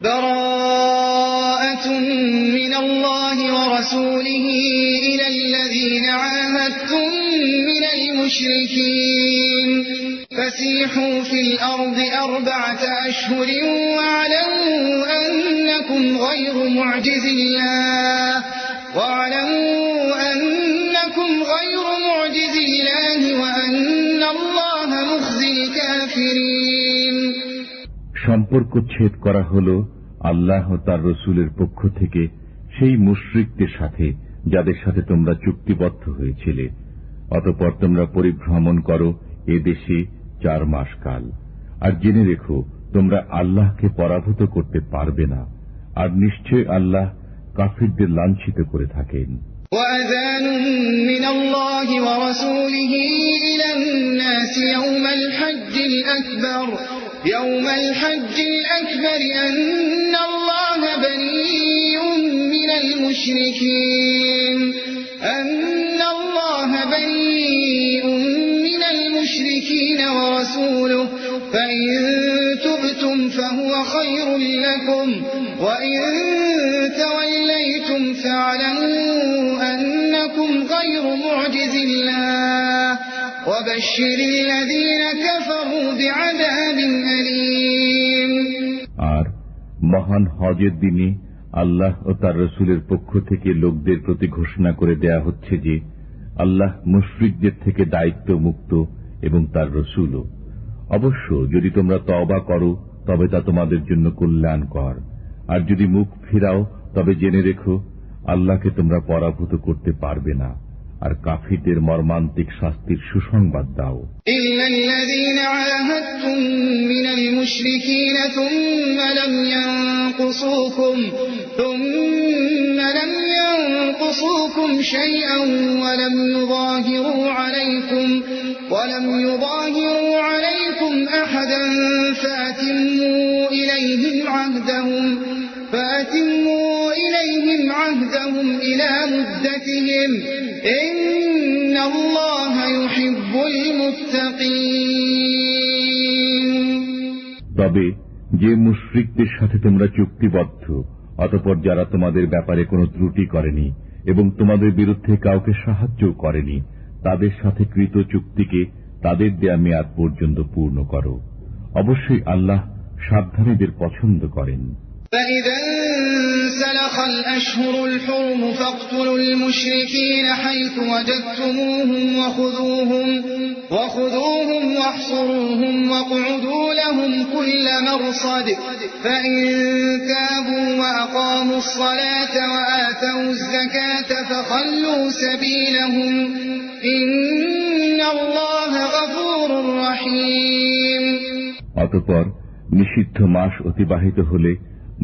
বারাআতুম মিনাল্লাহি ওয়া রাসূলিহি ইলাল্লাযীনা আহাদতুম মিনাল মুশরিকিন ফাসিহু ফিল আরদি আরবা'আতা আশহুরিন ওয়া'লামু আন্নাকুম গায়রু মু'জিজিল্লাহ সম্পর্ক ছেদ করা হল আল্লাহ ও তার রসুলের পক্ষ থেকে সেই মুশরিকদের সাথে যাদের সাথে তোমরা চুক্তিবদ্ধ হয়েছিলে। অতঃপর তোমরা পরিভ্রমণ করো এ দেশে 4 মাস কাল। আর জেনে রেখো তোমরা আল্লাহকে পরাভূত করতে পারবে না, আর নিশ্চয় আল্লাহ কাফিরদের লাঞ্ছিত করে থাকেন। وَأَذَانٌ مِّنَ اللَّهِ وَرَسُولِهِ إِلَى النَّاسِ يَوْمَ الْحَجِّ الْأَكْبَرِ أَنَّ اللَّهَ بَرِيءٌ مِّنَ الْمُشْرِكِينَ وَرَسُولُهُ فَإِن تُبْتُمْ فَهُوَ خَيْرٌ لَّكُمْ وَإِن تَوَلَّيْتُمْ فَاعْلَمُوا أَنَّكُمْ غَيْرُ مُعْجِزِ اللَّهِ وَبَشِّرِ الَّذِينَ كَفَرُوا بِعَذَابٍ أَلِيمٍ। আর মহান হজের দিনে আল্লাহ ও তার রসুলের পক্ষ থেকে লোকদের প্রতি ঘোষণা করে দেয়া হচ্ছে যে আল্লাহ মুশরিকদের থেকে দায়িত্ব মুক্ত এবং তার রসুলও। অবশ্য যদি তোমরা তওবা করো তবে তা তোমাদের জন্য কল্যাণকর, আর যদি মুখ ফিরাও তবে জেনে রেখো আল্লাহকে তোমরা পরাভূত করতে পারবে না, আর কাফিরদের মর্মান্তিক শাস্তির সুসংবাদ দাও। ইল্লাল্লাযীনা আহাদতুম মিনাল মুশরিকিনা থুম্মা লাম ইয়ানকুসুকুম শাইআন ওয়া লাম ইউযাহিরু আলাইকুম আহাদান ফাতিম্মু ইলাইহিম আহদাহুম ইলা মুদ্দাতিহিম ইন্নাল্লাহা ইউহিব্বুল মুত্তাকিন। তবে যে মুশরিকদের সাথে তোমরা চুক্তিবদ্ধ, অতঃপর যারা তোমাদের ব্যাপারে কোনো ত্রুটি করেনি এবং তোমাদের বিরুদ্ধে কাউকে সাহায্য করেনি, তাদের সাথে কৃত চুক্তিকে তাদের দেয়া মেয়াদ পর্যন্ত পূর্ণ করো। অবশ্যই আল্লাহ সাবধানীদের পছন্দ করেন। فَإِذَا انسَلَخَ الْأَشْهُرُ الْحُرُمُ فَاقْتُلُوا الْمُشْرِكِينَ حَيْثُ وَجَدتُّمُوهُمْ وَخُذُوهُمْ وَاحْصُرُوهُمْ وَاقْعُدُوا لَهُمْ كُلَّ مَرْصَدٍ فَإِن تَابُوا وَأَقَامُوا الصَّلَاةَ وَآتَوُا الزَّكَاةَ فَخَلُّوا سَبِيلَهُمْ إِنَّ اللَّهَ غَفُورٌ رَّحِيمٌ। অতঃপর নিষিদ্ধ মাস অতিবাহিত হলে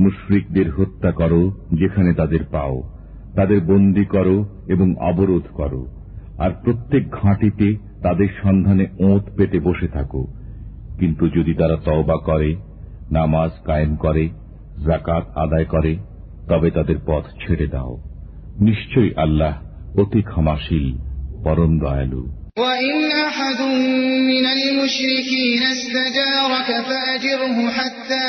মুশরিকদের হত্যা করো যেখানে তাদের পাও, তাদের বন্দী করো এবং অবরোধ করো, আর প্রত্যেক ঘাঁটিতে তাদের সন্ধানে ওঁত পেতে বসে থাকো। কিন্তু যদি তারা তওবা করে, নামাজ কায়েম করে, যাকাত আদায় করে, তবে তাদের পথ ছেড়ে দাও। নিশ্চয়ই আল্লাহ অতি ক্ষমাশীল, পরম দয়ালু। وَإِنْ أَحَدٌ مِّنَ الْمُشْرِكِينَ اسْتَجَارَكَ فَأَجِرْهُ حَتَّى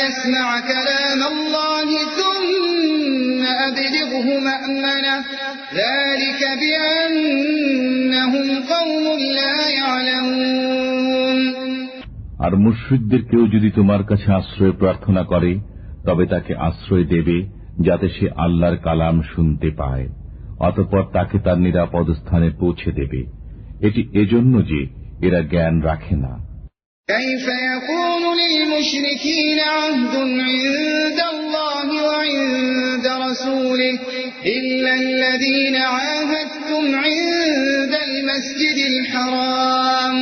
يَسْمَعَ كَلَامَ اللَّهِ ثُمَّ أَبْلِغْهُ مَأْمَنَهُ ذَلِكَ بِأَنَّهُمْ قَوْمٌ لَّا يَعْلَمُونَ। আর মুশরিকদের কেউ যদি তোমার কাছে আশ্রয় প্রার্থনা করে তবে তাকে আশ্রয় দেবে যাতে সে আল্লাহর কালাম শুনতে পায়, অতঃপর তাকে তার নিরাপদ স্থানে পৌঁছে দেবে। এটি এজন্য যে এরা জ্ঞান রাখে না। كيف يكون للمشركين عهد عند الله وعند رسوله إلا الذين عاهدتم عند المسجد الحرام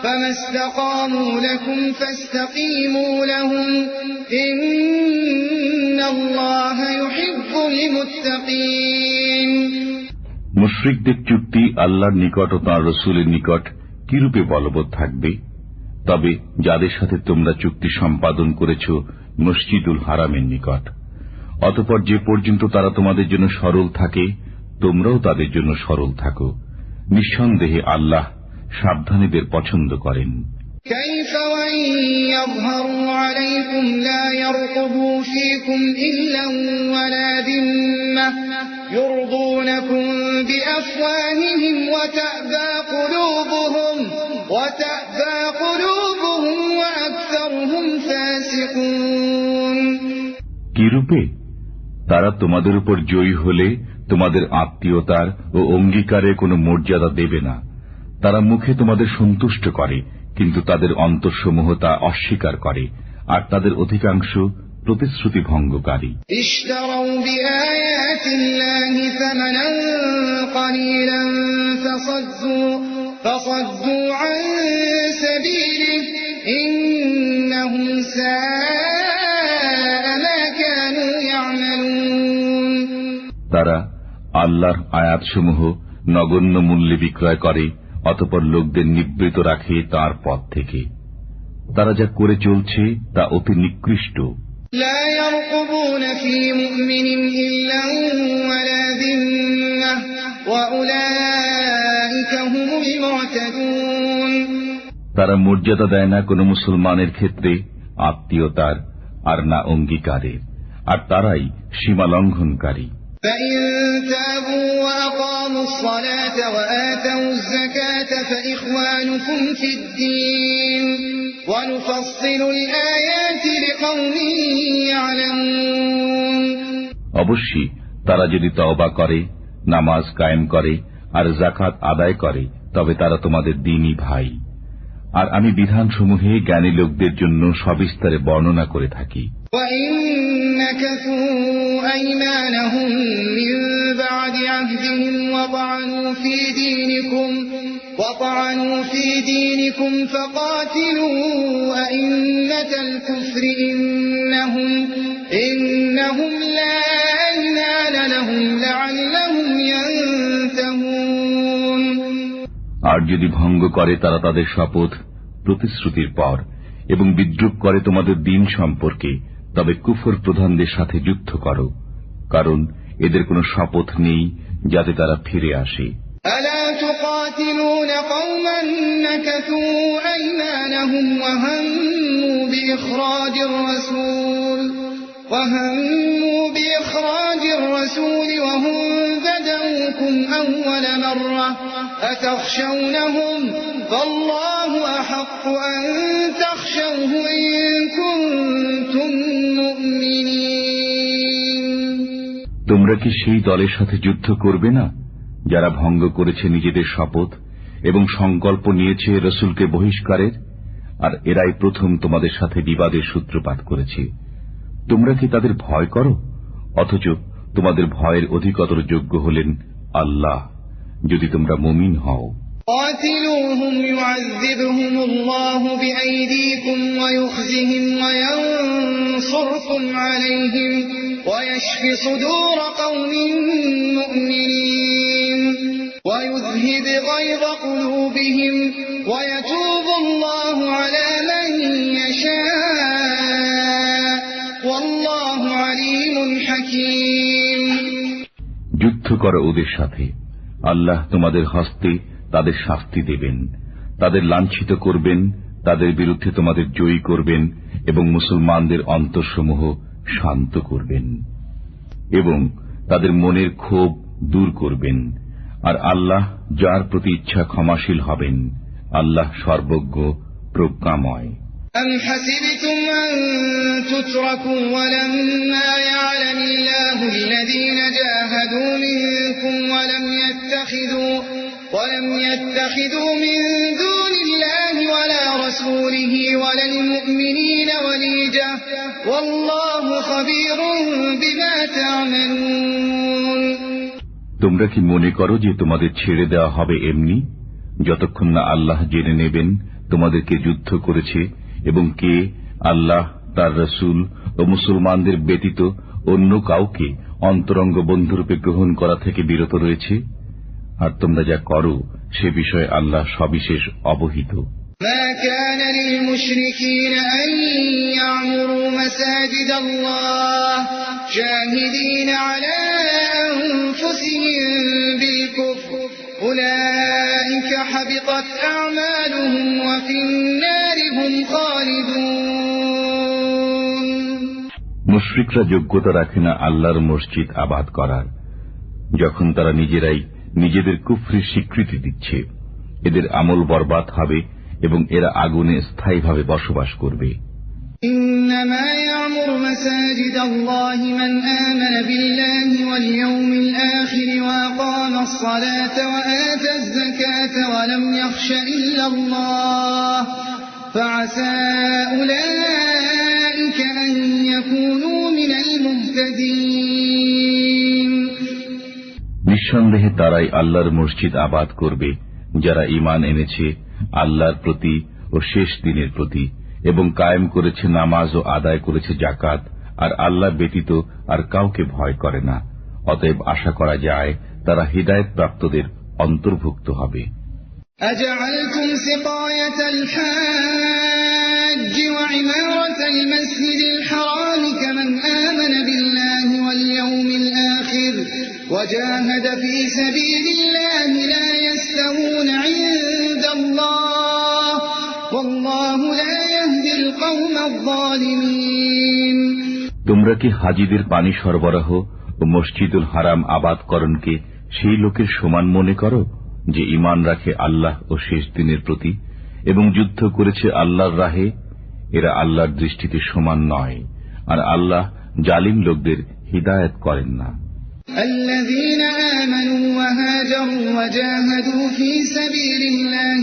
فما استقاموا لكم فاستقيموا لهم إن الله يحب المتقين। মুশরিকদের চুক্তি আল্লাহর নিকট ও তাঁর রাসূলের নিকট কিরূপে বলবৎ থাকবে? তবে যাদের সাথে তোমরা চুক্তি সম্পাদন করেছ মসজিদুল হারামের নিকট, অতঃপর যে পর্যন্ত তারা তোমাদের জন্য সরল থাকে তোমরাও তাদের জন্য সরল থাকো। নিঃসন্দেহে আল্লাহ সাবধানীদের পছন্দ করেন। كيف وإن يظهروا عليكم لا يرقبوا فيكم إلا ولا ذمة يرضونكم بأفواههم وتأبى قلوبهم وأكثرهم فاسقون। কিরূপে তারা তোমাদের উপর জয়ী হলে তোমাদের আত্মীয়তার ও অঙ্গীকারে কোনো মর্যাদা দেবে না। তারা মুখে তোমাদের সন্তুষ্ট করে, কিন্তু তাদের অন্তরসমূহ তা অস্বীকার করে, আর তাদের অধিকাংশ প্রতিশ্রুতি ভঙ্গকারী। اشتروا بآيات الله ثمنا قليلا فصدوا عن سبيله إنهم ساء ما كانوا يعملون। তারা আল্লাহর আয়াতসমূহ নগণ্য মূল্যে বিক্রয় করে, অতঃপর লোকদের নিবৃত রাখে তার পথ থেকে। তারা যা করে চলছে তা অতি নিকৃষ্ট। لا يرقبون في مؤمن إلا ولا ذمة وأولئك هم المعتدون। তারা মর্যাদা দেয় না কোনো মুসলমানের ক্ষেত্রে আত্মীয়তার আর না অঙ্গীকারের, আর তারাই সীমা লঙ্ঘনকারী। فإن تابوا وأقاموا الصلاة وآتوا الزكاة فإخوانكم في الدين ونفصل الآيات لقوم يعلمون। অবশ্যই তারা যদি তওবা করে, নামাজ কায়েম করে আর যাকাত আদায় করে, তবে তারা তোমাদের দ্বীনী ভাই। আর আমি বিধানসমূহে জ্ঞানী লোকদের জন্য সবিস্তারে বর্ণনা করে থাকি। وَإِن نَكَثُوا أَيْمَانَهُم مِّن بَعْدِ عَهْدِهِمْ وَطَعَنُوا فِي دِينِكُمْ فَقَاتِلُوا أَئِمَّةَ الْكُفْرِ إِنَّهُمْ لَا أَيْمَانَ لَهُمْ لَعَلَّهُمْ يَنْتَهُونَ। আর যদি ভঙ্গ করে তারা তাদের শপথ প্রতিশ্রুতির পর এবং বিদ্রুপ করে তোমাদের দ্বীন সম্পর্কে, তবে কুফর প্রধানদের সাথে যুদ্ধ করো, কারণ এদের কোনো শপথ নেই যাতে তারা ফিরে আসে। ألا تقاتلون قوما نكثوا أيمانهم وهموا بإخراج الرسول وهم بدأوكم أول مرة أتخشونهم فالله أحق أن تخشوه إن كنتم مؤمنين। তোমরা কি সেই দলের সাথে যুদ্ধ করবে না যারা ভঙ্গ করেছে নিজেদের শপথ এবং সংকল্প নিয়েছে রসুলকে বহিষ্কারের? আর এরাই প্রথম তোমাদের সাথে বিবাদের সূত্রপাত করেছে। তোমরা কি তাদের ভয় করো? অথচ তোমাদের ভয়ের অধিকতর যোগ্য হলেন আল্লাহ, যদি তোমরা মুমিন হও। قاتلوهم يعذبهم الله بأيديكم ويخزهم وينصركم عليهم ويشف صدور قوم مؤمنين ويذهب غيظ قلوبهم ويتوب الله على من يشاء والله عليم حكيم। যুদ্ধ করো ওদের সাথে, আল্লাহ তোমাদের হস্তে তাদের শাস্তি দেবেন, তাদের লাঞ্ছিত করবেন, তাদের বিরুদ্ধে তোমাদের জয়ী করবেন এবং মুসলমানদের অন্তরসমূহ শান্ত করবেন এবং তাদের মনের ক্ষোভ দূর করবেন। আর আল্লাহ যার প্রতি ইচ্ছা ক্ষমাশীল হবেন। আল্লাহ সর্বজ্ঞ প্রজ্ঞাময়। أم حسبتم أن تتركوا ولما يعلم الله الذين جاهدوا منكم ولم يتخذوا من دون الله ولا رسوله ولا المؤمنين وليجة والله خبير بما تعملون। তোমরা কি মনে করো যে তোমাদের ছেড়ে দেওয়া হবে এমনি, যতক্ষণ না আল্লাহ জেনে নেবেন তোমাদেরকে যুদ্ধ করেছে এবং কে আল্লাহ, তার রসুল ও মুসলমানদের ব্যতীত অন্য কাউকে অন্তরঙ্গ বন্ধুরূপে গ্রহণ করা থেকে বিরত রয়েছে? আর তোমরা যা করো সে বিষয়ে আল্লাহ সবিশেষ অবহিত। ما كان للمشركين أن يعمروا مساجد الله شاهدين على أنفسهم بالكفر أولئك حبطت أعمالهم وفي النار هم خالدون মুশরিকরা যোগ্যতা রাখে না আল্লাহর মসজিদ আবাদ করার, যখন তারা নিজেরাই নিজেদের কুফরির স্বীকৃতি দিচ্ছে। এদের আমল বরবাদ হবে এবং এরা আগুনে স্থায়ীভাবে বসবাস করবে। إنما يعمر مساجد الله من آمن بالله واليوم الآخر وأقام الصلاة وآتى الزكاة ولم يخش إلا الله فعسى أولئك أن يكونوا من المهتدين নিঃসন্দেহে তারাই আল্লাহর মসজিদ আবাদ করবে যারা ঈমান এনেছে আল্লাহর প্রতি ও শেষ দিনের প্রতি এবং কায়েম করেছে নামাজ ও আদায় করেছে যাকাত, আর আল্লাহ ব্যতীত আর কাউকে ভয় করে না। অতএব আশা করা যায় তারা হিদায়াত প্রাপ্তদের অন্তর্ভুক্ত হবে। أجعلتم سقاية الحاج وعمارة المسجد الحرام كمن آمن بالله واليوم الآخر وجاهد في سبيل الله لا يستوون عند الله والله لا يهدي القوم الظالمين তোমরা কি হাজীদের পানি সরবরাহ ও মসজিদুল হারাম আবাদকরণকে সেই লোকের সমান মনে করো যে ঈমান রাখে আল্লাহ ও শেষ দিনের প্রতি এবং যুদ্ধ করেছে আল্লাহর রাহে? এরা আল্লাহর দৃষ্টিতে সমান নয়, আর আল্লাহ জালিম লোকদের হিদায়াত করেন না। الذين آمنوا وهاجروا وجاهدوا في سبيل الله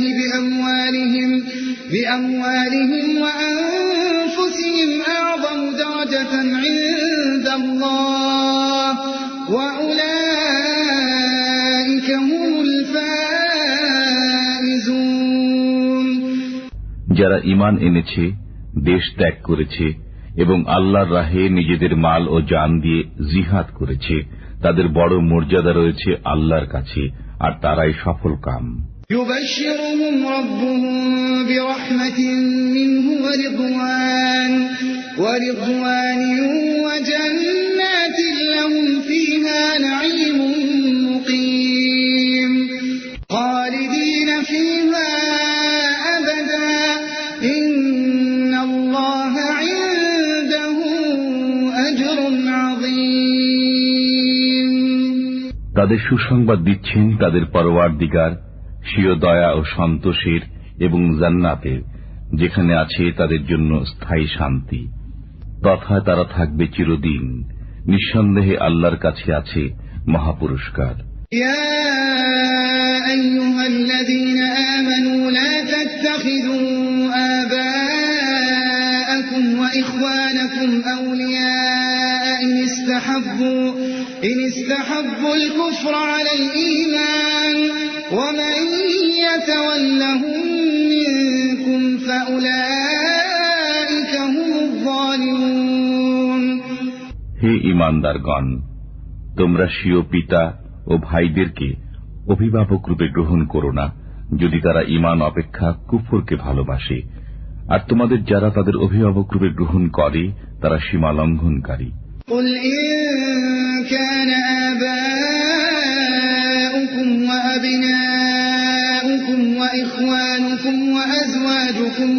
بأموالهم وأنفسهم أعظم درجة عند الله وأولئك هم الفائزون যারা ঈমান এনেছে, দেশ ত্যাগ করেছে এবং আল্লাহর রাহে নিজেদের মাল ও জান দিয়ে জিহাদ করেছে, তাদের বড় মর্যাদা রয়েছে আল্লাহর কাছে, আর তারাই সফল কাম। يبشرهم ربهم برحمة منه ورضوان وجنات لهم فيها نعيم مقيم خالدين فيها أبدا إن الله عنده أجر عظيم তাদের সুসংবাদ দিচ্ছেন তাদের পরওয়ারদিগার স্বীয় দয়া ও সন্তোষের এবং জান্নাতের, যেখানে আছে তাদের জন্য স্থায়ী শান্তি, তথা তারা থাকবে চিরদিন। নিঃসন্দেহে আল্লাহর কাছে আছে মহাপুরস্কার। ইয়া আইয়ুহাল্লাযীনা আমানু লা তাত্তাখিযু আবাআকুম ওয়া ইখওয়ানাকুম আওলিয়া ইন ইসতাহাব্বুল কুফরা আলাল ঈমান ওয়া মান ইয়াতাওয়াল্লাহুম মিনকুম ফাউলাইকা হুমুয যালিমুন। হে ঈমানদারগণ, তোমরা স্বীয় পিতা ও ভাইদেরকে অভিভাবক রূপে গ্রহণ করো না, যদি তারা ঈমান অপেক্ষা কুফরকে ভালোবাসে, আর তোমাদের যারা তাদের অভিভাবক রূপে গ্রহণ করে তারা সীমা লঙ্ঘনকারী। قل إن كان آباؤكم وأبناؤكم وإخوانكم وأزواجكم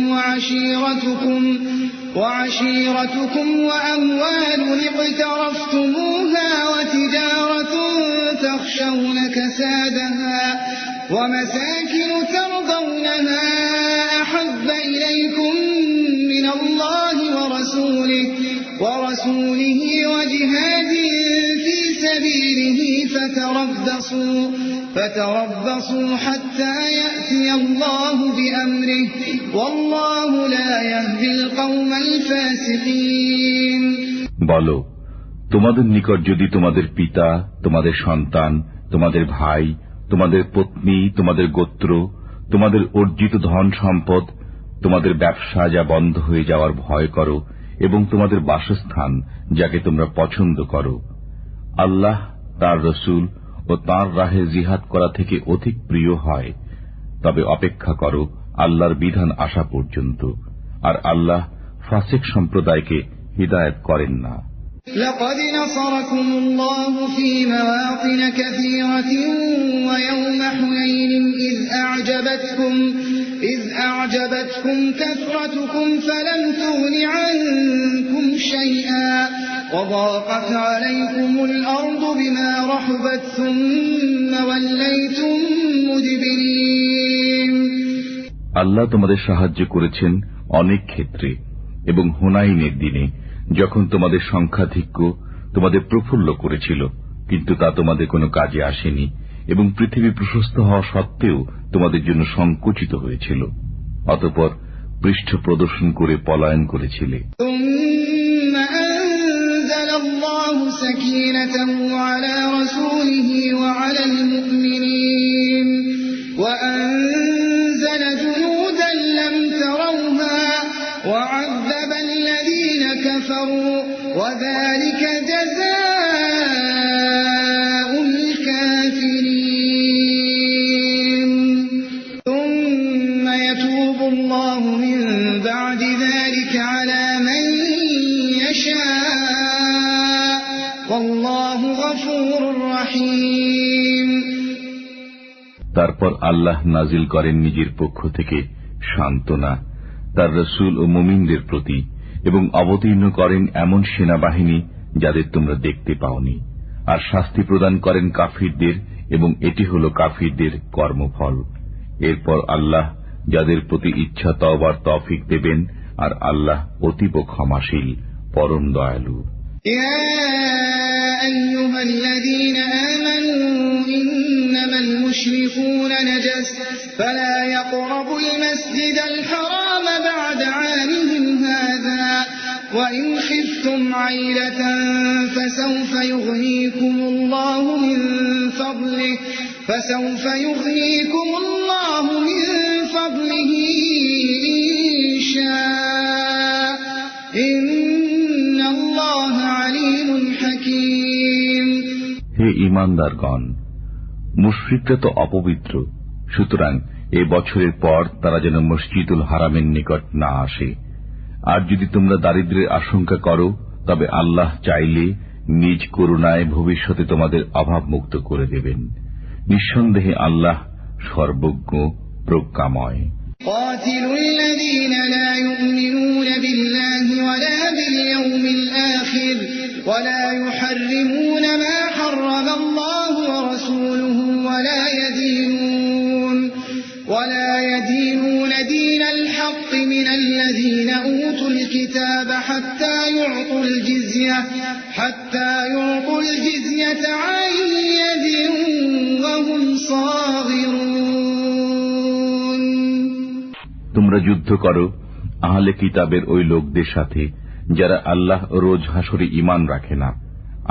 وعشيرتكم وأموال اقترفتموها وتجارة تخشون كسادها ومساكن ترضونها أحب إليكم من الله ورسوله وجهاد في سبيله فتربصوا حتى يأتي الله بأمره والله لا يهدي القوم الفاسقين বলো, তোমাদের নিকট যদি তোমাদের পিতা, তোমাদের সন্তান, তোমাদের ভাই, তোমাদের পত্নী, তোমাদের গোত্র, তোমাদের অর্জিত ধন সম্পদ, তোমাদের ব্যবসা যা বন্ধ হয়ে যাওয়ার ভয় করো এবং তোমাদের বাসস্থান যাকে তোমরা পছন্দ করো, আল্লাহ, তার রসুল ও তাঁর রাহে জিহাদ করা থেকে অধিক প্রিয় হয়, তবে অপেক্ষা করো আল্লাহর বিধান আসা পর্যন্ত, আর আল্লাহ ফাসিক সম্প্রদায়কে হিদায়াত করেন না। لقد نصركم الله في مواطن كثيرة ويوم حنين إذ أعجبتكم كثرتكم فلم تغن عنكم شيئا وضاقت عليكم الأرض بما رحبت ثم وليتم مدبرين আল্লাহ তোমাদের সাহায্য করেছেন অনেক ক্ষেত্রে এবং হুনাইনের দিনে যখন তোমাদের সংখ্যাধিক্য তোমাদের প্রফুল্ল করেছিল, কিন্তু তা তোমাদের কোনো কাজে আসেনি এবং পৃথিবী প্রশস্ত হওয়া সত্ত্বেও তোমাদের জন্য সংকুচিত হয়েছিল। অতঃপর পৃষ্ঠ প্রদর্শন করে পলায়ন করেছিলে। وعذب الذين كفروا وذلك جزاء الكافرين ثم يتوب الله من بعد ذلك على من يشاء والله غفور رحيم তারপর আল্লাহ নাজিল করেন নিজের পক্ষ থেকে সান্ত্বনা তার রাসূল ও মুমিনদের প্রতি এবং অবতীর্ণ করেন এমন সেনাবাহিনী যাদের তোমরা দেখতে পাওনি, আর শাস্তি প্রদান করেন কাফিরদের এবং এটি হল কাফিরদের কর্মফল। এরপর আল্লাহ যাদের প্রতি ইচ্ছা তওবার তৌফিক দেবেন, আর আল্লাহ অতীব ক্ষমাশীল পরম দয়ালু। ইয়া আইয়ুহাল্লাযীনা আমানু ইন্নামাল মুশরিকুনা নাজাস ফালা ইয়াকরাবুল মাসজিদাল হারাম বা'দা 'আমিহিম হাযা ওয়া ইন খিফতুম 'আইলাতান ফাসাওফা ইউগনীকুমুল্লাহু মিন ফাদলিহি ইনশাআ ইন্নাল্লাহা আলীমুন হাকীম। হে ঈমানদারগণ, মুশরিকরা তো অপবিত্র, সুতরাং এ বছরের পর তারা যেন মসজিদুল হারামের নিকট না আসে। আর যদি তোমরা দারিদ্র্যের আশঙ্কা করো, তবে আল্লাহ চাইলে নিজ করুণায় ভবিষ্যতে তোমাদের অভাব মুক্ত করে দেবেন। নিঃসন্দেহে আল্লাহ সর্বজ্ঞ প্রজ্ঞাময়। قاتلوا الذين لا يؤمنون بالله ولا باليوم الآخر ولا يحرمون ما حرم الله ورسوله ولا يدينون دين الحق من الذين أوتوا الكتاب حتى يعطوا الجزية عن يد وهم صاغرون। তোমরা যুদ্ধ করো আহলে কিতাবের ওই লোকদের সাথে যারা আল্লাহ ও রোজ হাসরে ঈমান রাখে না,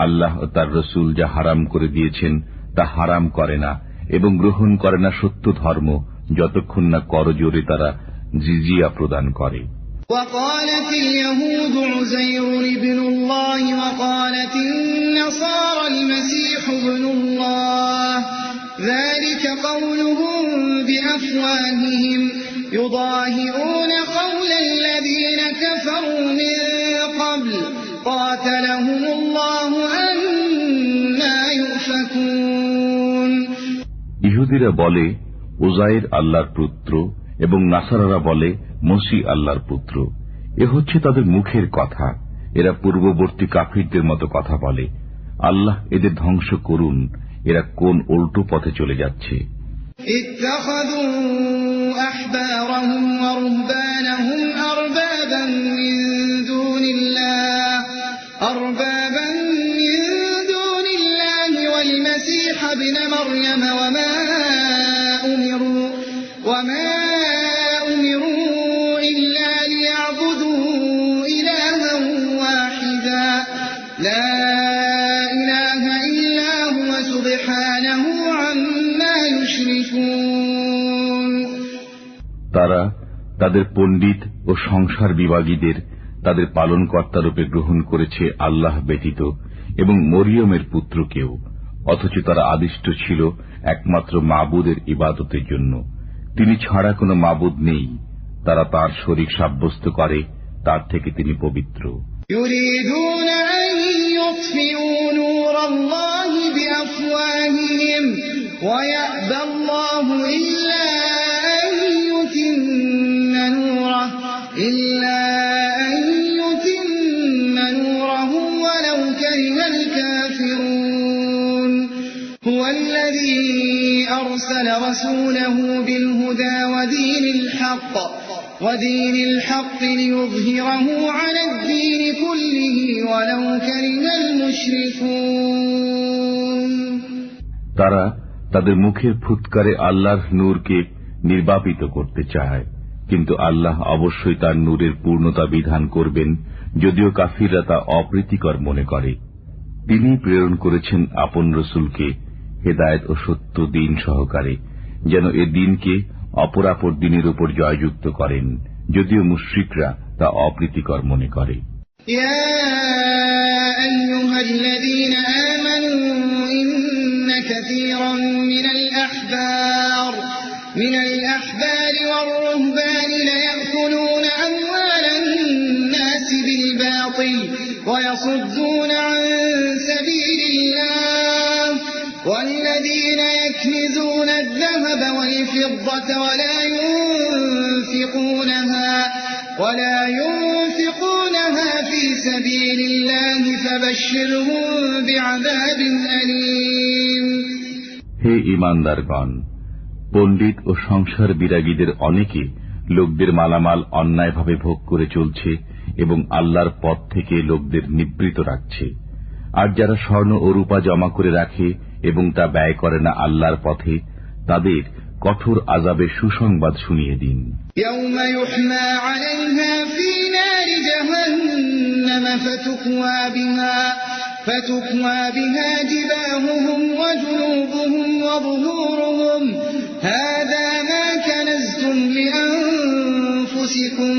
আল্লাহ ও তার রাসূল যা হারাম করে দিয়েছেন তা হারাম করে না এবং গ্রহণ করে না সত্য ধর্ম, যতক্ষণ না করজোরে তারা জিজিয়া প্রদান করে। وقالت اليهود عزير ابن الله وقالت النصارى المسيح ابن الله ذلك قولهم بأفواههم يضاهئون قول الذين كفروا من قبل قاتلهم الله أنى يؤفكون। ইহুদিরা বলে উজাইর আল্লাহর পুত্র এবং নাসারারা বলে মসিহ আল্লাহর পুত্র। এ হচ্ছে তাদের মুখের কথা, এরা পূর্ববর্তী কাফিরদের মতো কথা বলে। আল্লাহ এদের ধ্বংস করুন, এরা কোন উল্টো পথে চলে যাচ্ছে। ইত্তাখাযু আহবারহুম ওয়া রুহবানাহুম আরবাবান মিন দুনিল্লাহি ওয়াল মাসীহ ইবনে মারইয়াম ওয়া মা উমিরু ইল্লা লিয়াবুদু ইলাহান ওয়াহিদা লা ইলাহা ইল্লা হুয়া সুবহানাহু আম্মা ইউশরিকুন। তারা তাদের পণ্ডিত ও সংসার বিভাগীদের তাদের পালনকর্তারূপে গ্রহণ করেছে আল্লাহ ব্যতীত এবং মরিয়মের পুত্রকেও, অথচ তারা আদিষ্ট ছিল একমাত্র মাবুদের ইবাদতের জন্য। তিনি ছাড়া কোনো মাবুদ নেই, তারা তার শরীক সাব্যস্ত করে, তার থেকে তিনি পবিত্র। يريدون أن يطفئوا نور الله بأفواههم ويأبى الله إلا أن يتم نوره ولو كره الكافرون هو الذي أرسل رسوله بالهدى ودين الحق ليظهره على الدين كله ولو كره المشركون তারা তাদের মুখের ফুৎকারে আল্লাহর নূরকে নির্বাপিত করতে চায়, কিন্তু আল্লাহ অবশ্যই তার নূরের পূর্ণতা বিধান করবেন, যদিও কাফিররা তা অপ্রীতিকর মনে করে। তিনি প্রেরণ করেছেন আপন রসুলকে হেদায়েত ও সত্য দিন সহকারে, যেন এ দিনকে অপরাপর দিনের উপর জয়যুক্ত করেন, যদিও মুশরিকরা তা অপ্রীতিকর মনে করে। ইয়া আইয়ুহাল্লাযীনা আমানু ইন্না কাসীরাম মিনাল আহবারি ওয়ার রুহবানি লায়াকুলুনা আমওয়ালান নাসি বিল বাতিল ওয়া ইয়াসুদ্দুনা আন সাবিলিল্লাহ والذين يكنزون الذهب والفضة ولا ينفقونها في سبيل الله فبشرهم بعذاب أليم হে ঈমানদারগণ, পণ্ডিত ও সংসার বিরাগীদের অনেকে লোকদের মালামাল অন্যায়ভাবে ভোগ করে চলছে এবং আল্লাহর পথ থেকে লোকদের নিবৃত রাখছে। আর যারা স্বর্ণ ও রূপা জমা করে রাখে এবং তা ব্যয় করে না আল্লাহর পথে, তাদের কঠোর আযাবের সুসংবাদ শুনিয়ে দিন। ইয়াওমা ইউহমা আলাইহা ফী নারি জাহান্নাম ফাতুকওয়া বিহা জিবাহুহুম ওয়া জুনুবুহুম ওয়া যুহুরুহুম হাযা মা কানাজতুম লিআনফুসিকুম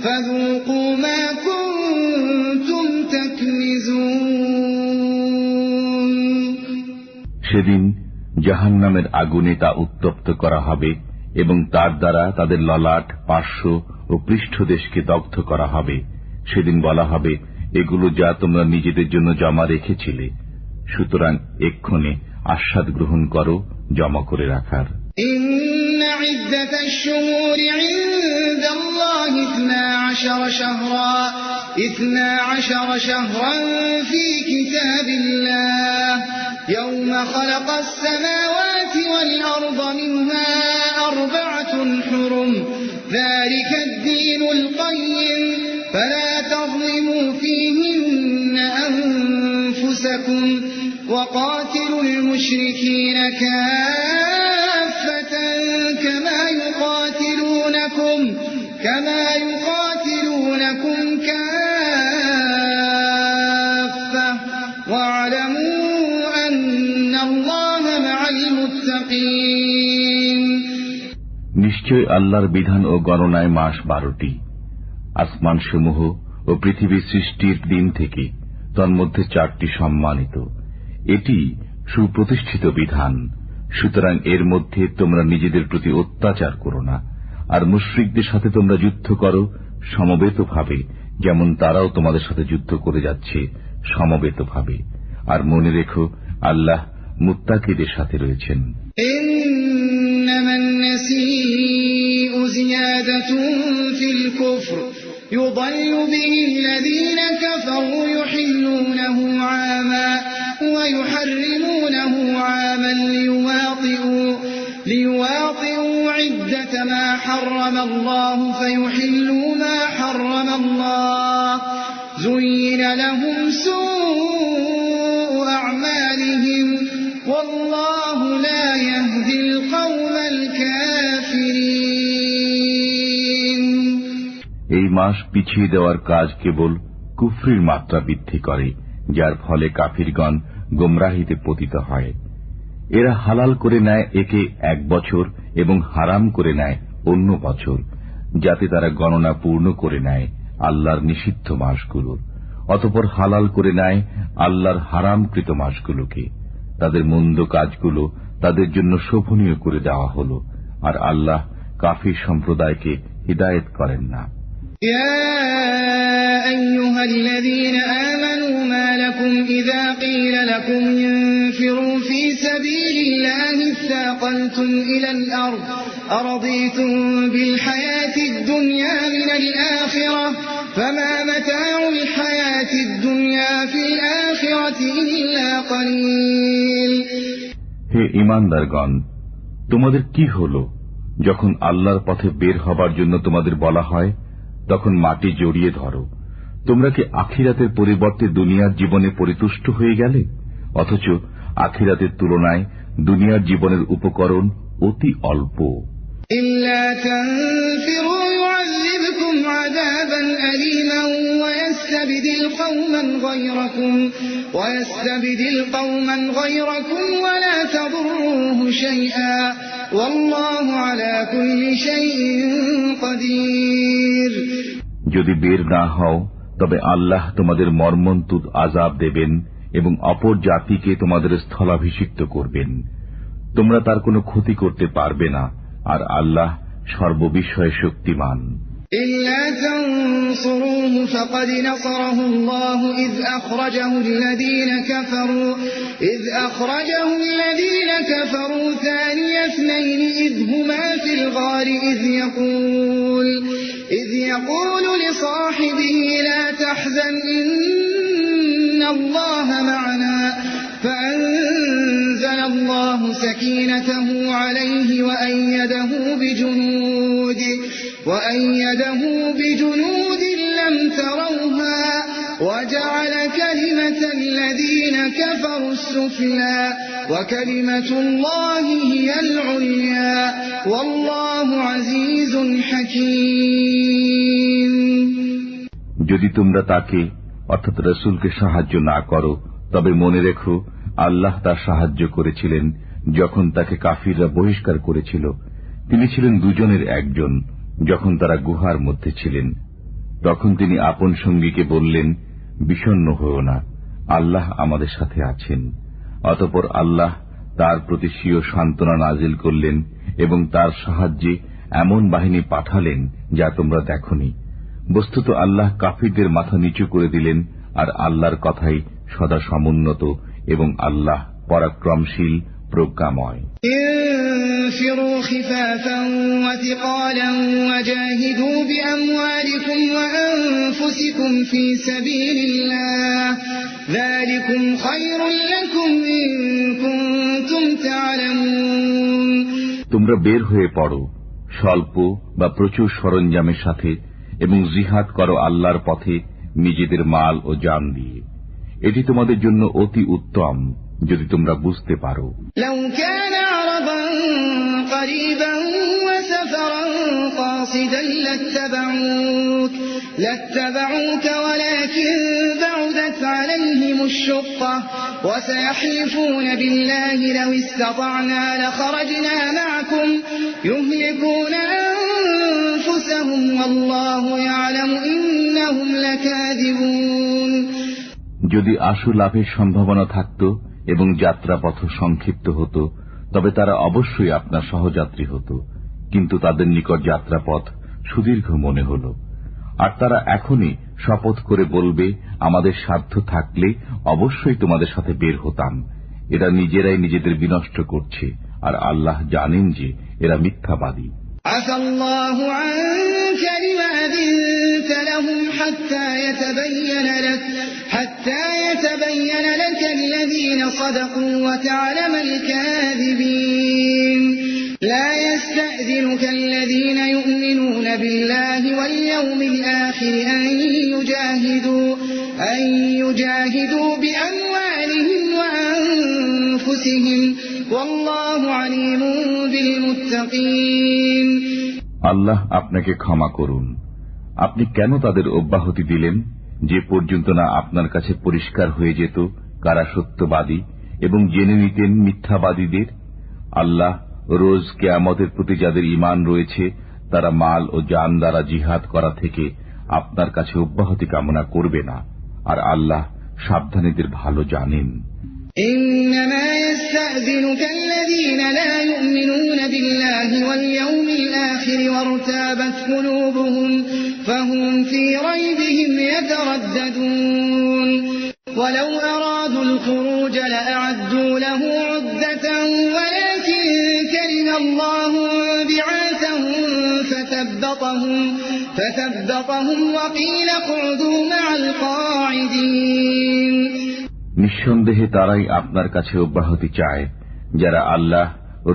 ফাযুকু মা কুনতুম তাকনিজুন। সেদিন জাহান্নামের আগুনে তা উত্তপ্ত করা হবে এবং তার দ্বারা তাদের ললাট, পার্শ্ব ও পৃষ্ঠদেশকে দগ্ধ করা হবে। সেদিন বলা হবে, এগুলো যা তোমরা নিজেদের জন্য জমা রেখেছিলে, সুতরাং এক্ষণে আস্বাদ গ্রহণ করো জমা করে রাখার। ইন্না ইদ্দাতাশ শুহুরি ইনদাল্লাহি 12 শাহরান ফী কিতাবিল্লাহ يوم خلق السماوات والأرض منها 4 حرم ذلك الدين القيم فلا تظلموا فيهن أنفسكم وقاتلوا المشركين كافة كما يقاتلونكم كافة واعلموا নিশ্চয় আল্লাহর বিধান ও গণনায় মাস 12টি। আসমানসমূহ ও পৃথিবী সৃষ্টির দিন থেকে তন্মধ্যে 4টি সম্মানিত। এটি সুপ্রতিষ্ঠিত বিধান, সুতরাং এর মধ্যে তোমরা নিজেদের প্রতি অত্যাচার করো না। আর মুশরিকদের সাথে তোমরা যুদ্ধ করো সমবেতভাবে, যেমন তারাও তোমাদের সাথে যুদ্ধ করে যাচ্ছে সমবেতভাবে। আর মনে রেখো, আল্লাহ মুত্তাকিদের সাথে রয়েছেন। ইন্নামান নাসিউ জিয়াদাতুন ফিল কুফর ইউদাল্লু বিল্লাযীনা কাফারু ইউহিল্লুনাহু আমা ওয়া ইউহাররিমুনাহু আমান লিওয়াতিউ ইদ্দাতা মা হাররামা আল্লাহু ফায়ুহিল্লু মা হাররামা আল্লাহ যুয়িনা লাহুম সুউ আ'মালিহিম ওয়াল্লাহু লা ইয়াহদিল কওমাল কাফিরিন। এই মাস পিছিয়ে দেওয়ার কাজ কেবল কুফরির মাত্রা বৃদ্ধি করে, যার ফলে কাফিরগণ গোমরাহিতে পতিত হয়। এরা হালাল করে নেয় একে 1 বছর এবং হারাম করে নেয় অন্য বছর, যাতে তারা গণনা পূর্ণ করে নেয় আল্লাহর নিষিদ্ধ মাসগুলোর। অতঃপর হালাল করে নেয় আল্লাহর হারামকৃত মাসগুলোকে। তাদের মন্দ কাজগুলো তাদের জন্য শোভনীয় করে দেওয়া হল, আর আল্লাহ কাফির সম্প্রদায়কে হিদায়েত করেন না। يا أيها الذين آمنوا ما لكم إذا قيل لكم انفروا في سبيل الله اثاقلتم إلى الأرض أرضيتم بالحياة الدنيا من الآخرة فما متاع الحياة الدنيا في الآخرة إلا قليل। হে ঈমানদারগণ, তোমাদের কি হলো যখন আল্লাহর পথে বের হবার জন্য তোমাদের বলা হয় তখন মাটি জড়িয়ে ধরো? তোমরা কি আখিরাতের পরিবর্তে দুনিয়ার জীবনে পরিতুষ্ট হয়ে গেলে? অথচ আখিরাতের তুলনায় দুনিয়ার জীবনের উপকরণ অতি অল্প। إلا تنفروا يعذبكم عذابا أليما ويستبدل قوما غيركم ولا تضروه شيئا والله على كل شيء قدير। যদি বের না হও তবে আল্লাহ তোমাদের মর্মন্তুদ আযাব দেবেন এবং অপর জাতিকে তোমাদের স্থলাভিষিক্ত করবেন। তোমরা তার কোনো ক্ষতি করতে পারবে না, আর আল্লাহ সর্ববিষয়ে শক্তিমান। إلا تنصروه فقد نصره الله إذ أخرجه الذين كفروا ثاني اثنين إذ هما في الغار إذ يقول لصاحبه لا تحزن إن الله معنا فأنزل الله سكينته عليه وأيده بجنود لم تروها وجعل كلمة الذين كفروا السفلى وكلمة الله هي العليا والله عزيز حكيم। যদি তোমরা তাকে অর্থাৎ রাসূলকে সাহায্য না করো তবে মনে রেখো আল্লাহ তার সাহায্য করেছিলেন যখন তাকে কাফিররা বহিষ্কার করেছিল। তিনি ছিলেন দুজনের একজন। যখন তারা গুহার মধ্যে ছিলেন তখন তিনি আপন সঙ্গীকে বললেন, বিষণ্ণ হও না, আল্লাহ আমাদের সাথে আছেন। অতঃপর আল্লাহ তার প্রতি স্বীয় সান্ত্বনা নাজিল করলেন এবং তার সাহায্যে এমন বাহিনী পাঠালেন যা তোমরা দেখনি। বস্তুত আল্লাহ কাফিরদের মাথা নিচু করে দিলেন, আর আল্লাহর কথাই সদা সমুন্নত এবং আল্লাহ পরাক্রমশীল প্রজ্ঞাময়। انفروا خفافا وثقالا وجاهدوا بأموالكم وأنفسكم في سبيل الله ذلكم خير لكم إن كنتم تعلمون। তোমরা বের হয়ে পড়ো স্বল্প বা প্রচুর সরঞ্জামের সাথে এবং জিহাদ করো আল্লাহর পথে নিজেদের মাল ও জান দিয়ে। এটি তোমাদের জন্য অতি উত্তম যদি তোমরা বুঝতে পারো। لو كان عرضا قريبا وسفرا قاصدا لاتبعوك ولكن بعدت عليهم الشقة وسيحلفون بالله لو استطعنا لخرجنا معكم يهلكون أنفسهم والله يعلم إنهم لكاذبون। যদি আশু লাভের সম্ভাবনা থাকত এবং যাত্রাপথ সংক্ষিপ্ত হতো তবে তারা অবশ্যই আপনার সহযাত্রী হতো, কিন্তু তাদের নিকট যাত্রাপথ সুদীর্ঘ মনে হল। আর তারা এখনই শপথ করে বলবে, আমাদের সাধ্য থাকলে অবশ্যই তোমাদের সাথে বের হতাম। এরা নিজেরাই নিজেদের বিনষ্ট করছে, আর আল্লাহ জানেন যে এরা মিথ্যাবাদী। আসাল্লাহু আনকা লিমা আযিনতা লাহুম হাত্তা ইয়াতাবাyyana লাকা আল্লাযীনা সাদাকু ওয়া তা'লামাল কাযিবিন। لا يستأذنك الذين يؤمنون بالله واليوم الآخر أن يجاهدوا بأموالهم وأنفسهم والله عليم بالمتقين। আল্লাহ আপনাকে ক্ষমা করুন। আপনি কেন তাদের অব্যাহতি দিলেন যে পর্যন্ত না আপনার কাছে পরিষ্কার হয়ে যেত কারা সত্যবাদী এবং জেনে নিতেন মিথ্যাবাদীদের? আল্লাহ রোজ কিয়ামতের প্রতি যাদের ঈমান রয়েছে তারা মাল ও জান দ্বারা জিহাদ করা থেকে আপনার কাছে অব্যাহতি কামনা করবে না, আর আল্লাহ সাবধানীদের ভালো জানেন। إنما يستأذنك الذين لا يؤمنون بالله واليوم الآخر وارتابت قلوبهم فهم في ريبهم يترددون ولو أرادوا الخروج لأعدوا له عدة ولكن كره الله بعاثهم فثبطهم وقيل اقعدوا مع القاعدين নিঃসন্দেহে তারাই আপনার কাছে অব্যাহতি চায় যারা আল্লাহ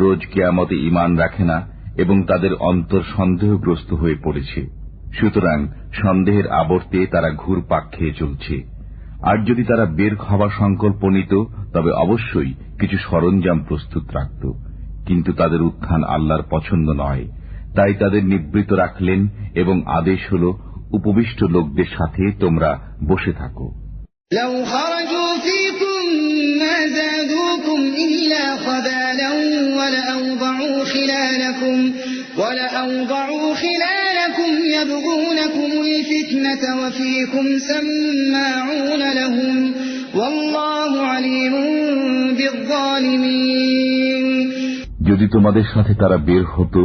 রোজ কিয়ামতে ঈমান রাখে না এবং তাদের অন্তর সন্দেহগ্রস্ত হয়ে পড়েছে। সুতরাং সন্দেহের আবর্তে তারা ঘুরপাক খেয়ে চলছে। আর যদি তারা বের হওয়া সংকল্প নিত তবে অবশ্যই কিছু সরঞ্জাম প্রস্তুত রাখত, কিন্তু তাদের উত্থান আল্লাহর পছন্দ নয়, তাই তাদের নিবৃত রাখলেন এবং আদেশ হল উপবিষ্ট লোকদের সাথে তোমরা বসে থাকো। لو خرجوا فيكم ما زادوكم إلا خبالا ولأوضعوا خلالكم يبغونكم الفتنة وفيكم سماعون لهم والله عليم بالظالمين যদি তোমাদের সাথে তারা বের হতো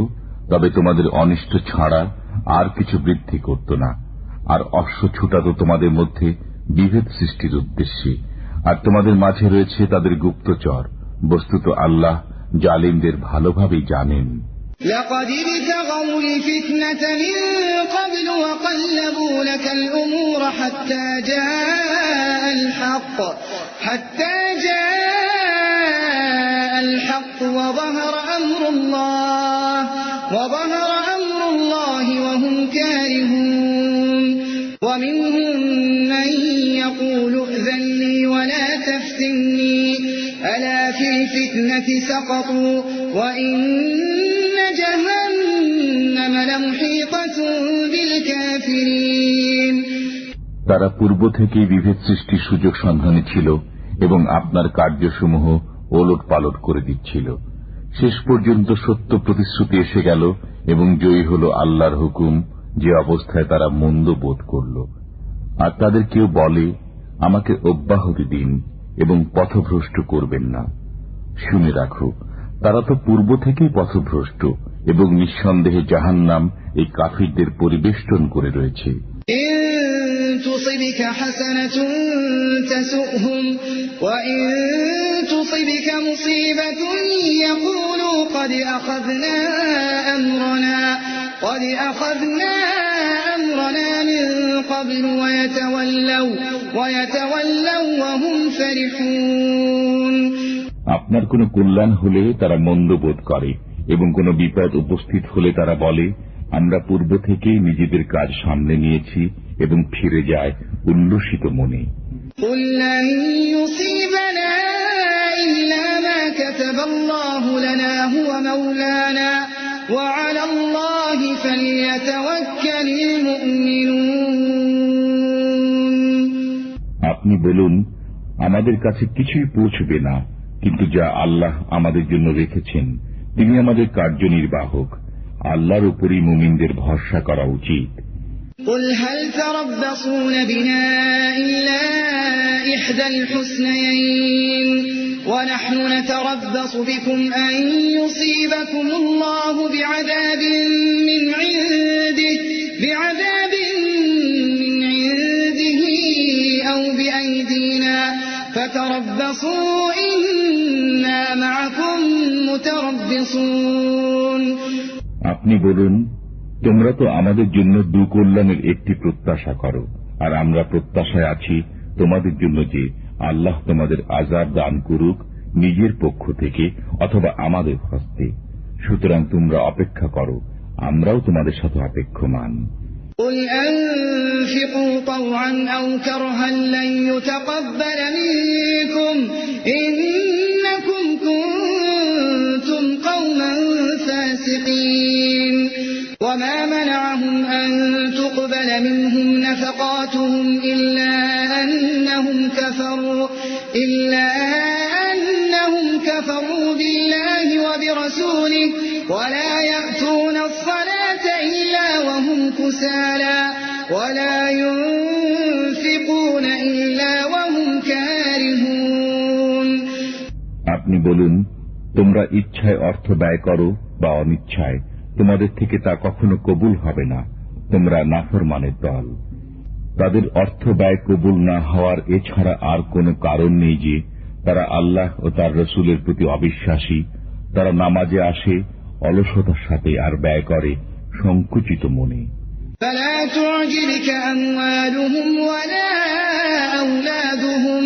তবে তোমাদের অনিষ্ট ছাড়া আর কিছু বৃদ্ধি করত না, আর অশ্ব ছুটাতো তোমাদের মধ্যে বিভেদ সৃষ্টির উদ্দেশ্যে, আর তোমাদের মাঝে রয়েছে তাদের গুপ্তচর। বস্তুত আল্লাহ জালিমদের ভালোভাবেই জানেন। لقد ابتغوا الفتنة من قبل وقلبوا لك الأمور حتى جاء الحق وظهر أمر الله وهم كارهون ومنهم من يقول ائذن لي ولا تفتني ألا في الفتنة سقطوا وإن جهنم لمحيطة بالكافرين তারা পূর্ব থেকেই বিভেদ সৃষ্টির সুযোগ সন্ধানে ছিল এবং আপনার কার্যসমূহ ওলট পালট করে দিচ্ছিল। শেষ পর্যন্ত সত্য প্রতিশ্রুতি এসে গেল এবং জয়ী হল আল্লাহর হুকুম, যে অবস্থায় তারা মন্দ বোধ করল। আর তাদের কেউ বলে, আমাকে অব্যাহতি দিন এবং পথভ্রষ্ট করবেন না। শুনে রাখো, তারা তো পূর্ব থেকেই পথভ্রষ্ট এবং নিঃসন্দেহে জাহান্নাম এই কাফিরদের পরিবেষ্টন করে রয়েছে। تصبك حسنة تسؤهم وإن تصبك مصيبة يقولوا قد أخذنا أمرنا من قبل ويتولوا وهم فرحون আপনার কোন কল্যাণ হলে তারা মন্দ বোধ করে এবং কোন বিপদ উপস্থিত হলে তারা বলে, আমরা পূর্ব থেকেই নিজেদের কাজ সামনে নিয়েছি এবং ফিরে যায় উল্লসিত মনে। قل لن يصيبنا إلا ما كتب الله لنا هو مولانا وعلى الله فليتوكل المؤمنون আপনি বলুন, আমাদের কাছে কিছুই পৌঁছবে না, কিন্তু যা আল্লাহ আমাদের জন্য রেখেছেন তিনি আমাদের কার্যনির্বাহক। আল্লাহর উপরই মুমিনদের ভরসা করা উচিত। قل هل تربصون بنا إلا إحدى الحسنيين ونحن نتربص بكم أن يصيبكم الله بعذاب من عنده أو بأيدينا فتربصوا إنا معكم متربصون আপনি বলুন, তোমরা তো আমাদের জন্য দুকল্যাণের একটি প্রত্যাশা করো, আর আমরা প্রত্যাশায় আছি তোমাদের জন্য যে আল্লাহ তোমাদের আযাব দান করুক নিজের পক্ষ থেকে অথবা আমাদের হস্তে। সুতরাং তোমরা অপেক্ষা করো, আমরাও তোমাদের সাথে অপেক্ষমান। قل أنفقوا طوعا أو كرها لن يتقبل منكم إنكم كنتم قوما فاسقين وما منعهم أن تقبل منهم نفقاتهم إلا أنهم كفروا بالله وبرسوله ولا يأتون الصلاة إلا وهم كسالى ولا ينفقون إلا وهم كارهون আপনি বলুন, তোমরা ইচ্ছায় অর্থ ব্যয় করো বা অনিচ্ছায়, তোমাদের থেকে তা কখনো কবুল হবে না। তোমরা নাফরমানের দল। তাদের অর্থ ব্যয় কবুল না হওয়ার এছাড়া আর কোনো কারণ নেই যে তারা আল্লাহ ও তার রসুলের প্রতি অবিশ্বাসী। তারা নামাজে আসে অলসতার সাথে আর ব্যয় করে সংকুচিত মনে। فلا تعجبك أموالهم ولا أولادهم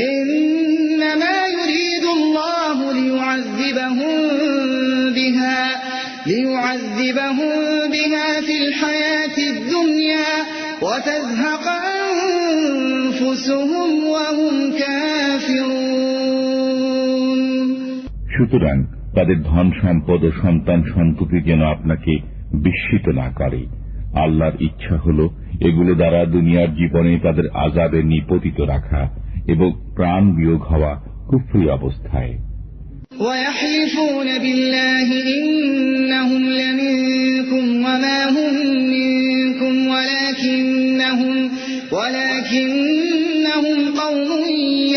إنما يريد الله ليعذبهم بها في الحياة الدنيا وتزهق أنفسهم وهم كافرون। সুতরাং তাদের ধন সম্পদ ও সন্তান সন্ততি যেন আপনাকে বিস্মিত না করে। আল্লাহর ইচ্ছা হল এগুলো দ্বারা দুনিয়ার জীবনে তাদের আযাবে নিপতিত রাখা এবং প্রাণ বিয়োগ হওয়া কুফরি অবস্থায়। ويحلفون بالله إنهم لمنكم وما هم منكم ولكنهم قوم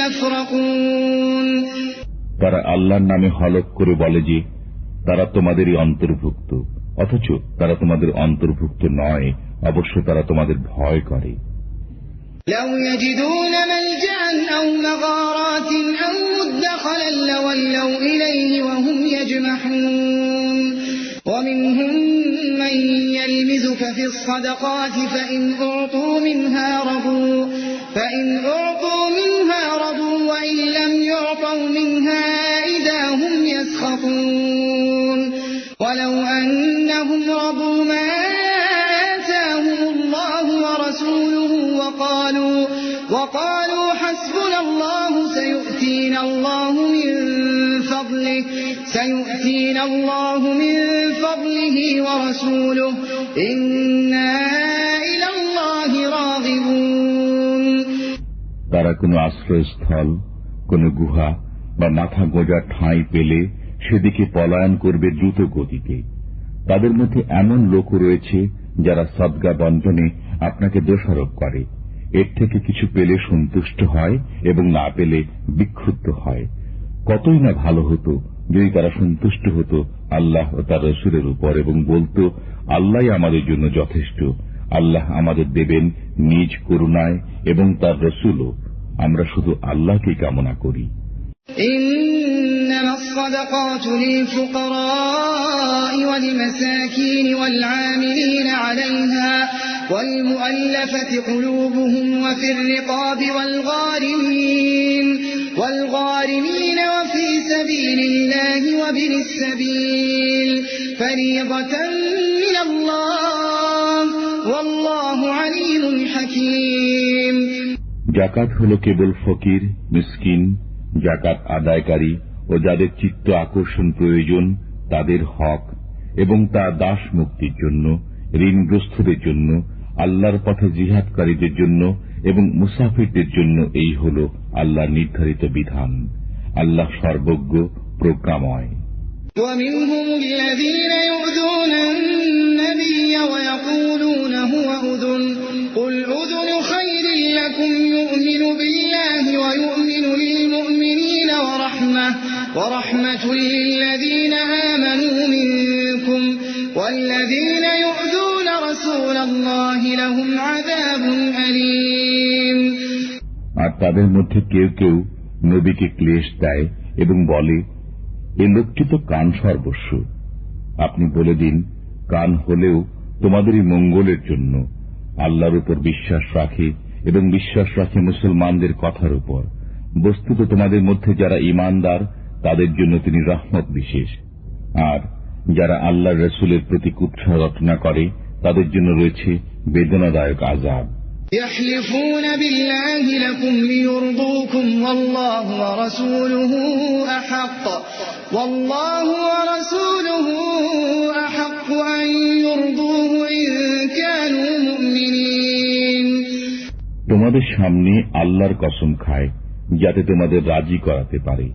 يفرقون। তারা আল্লাহর নামে হলফ করে বলে যে তারা তোমাদেরই অন্তর্ভুক্ত, অথচ তারা তোমাদের অন্তর্ভুক্ত নয়। অবশ্য তারা তোমাদের ভয় করে। لو يجدون ملجأ أو مغارات أو مدخلا لولوا إليه وهم يجمحون ومنهم من يلمزك في الصدقات فإن أعطوا منها رضوا وإن لم يعطوا منها إذا هم يسخطون ولو أنهم رضوا ما آتاهم الله ورسوله وقالوا حسبنا الله سيؤتينا الله من فضله ورسوله إنا إلى الله راغبون। তারা কোনো আশ্রয়স্থল, কোনো গুহা বা মাথা গোঁজার ঠাঁই পেলে সেদিকে পলায়ন করবে দ্রুত গতিতে। তাদের মধ্যে এমন লোক রয়েছে যারা সদকা বন্টনে আপনাকে দোষারোপ করে। এর থেকে কিছু পেলে সন্তুষ্ট হয় এবং না পেলে বিক্ষুব্ধ হয়। কতই না ভালো হতো যদি তারা সন্তুষ্ট হতো আল্লাহ ও তার রসুলের উপর এবং বলতো, আল্লাহই আমাদের জন্য যথেষ্ট। আল্লাহ আমাদের দেবেন নিজ করুণায় এবং তার রসুলও। আমরা শুধু আল্লাহকেই কামনা করি। إنما الصدقات للفقراء والمساكين والعاملين عليها والمؤلفة قلوبهم وفي الرقاب والغارمين وفي سبيل الله وابن السبيل فريضة من الله والله عليم حكيم। যাকাত হল কেবল ফকির, মিসকিন, যাকাত আদায়কারী ও যাদের চিত্ত আকর্ষণ প্রয়োজন তাদের হক, এবং তা দাস মুক্তির জন্য, ঋণগ্রস্তদের জন্য, আল্লাহর পথে জিহাদকারীদের জন্য এবং মুসাফিরদের জন্য। এই হল আল্লাহর নির্ধারিত বিধান। আল্লাহ সর্বজ্ঞ, প্রজ্ঞাময়। ومنهم الذين يؤذون النبي ويقولون هو أذن قل أذن خير لكم يؤمن بالله ويؤمن للمؤمنين ورحمة للذين آمنوا منكم والذين يؤذون رسول الله لهم عذاب أليم। আর তাদের মধ্যে কেউ কেউ নবীকে ক্লেশ দেয় এবং বলে, এ লোকটি তো কান সর্বস্ব। আপনি বলে দিন, কান হলেও তোমাদেরই মঙ্গলের জন্য। আল্লাহর উপর বিশ্বাস রাখে এবং বিশ্বাস রাখে মুসলমানদের কথার উপর। বস্তুত তোমাদের মধ্যে যারা ঈমানদার তাদের জন্য তিনি রহমত বিশেষ। আর যারা আল্লাহর রসুলের প্রতি কুৎসা রচনা করে তাদের জন্য রয়েছে বেদনাদায়ক আযাব। يحلفون بالله لكم ليرضوكم والله ورسوله أحق أن يرضوه إن كانوا مؤمنين। তোমাদের সামনে আল্লাহর কসম খায় যাতে তোমাদের রাজি করাতে পারে।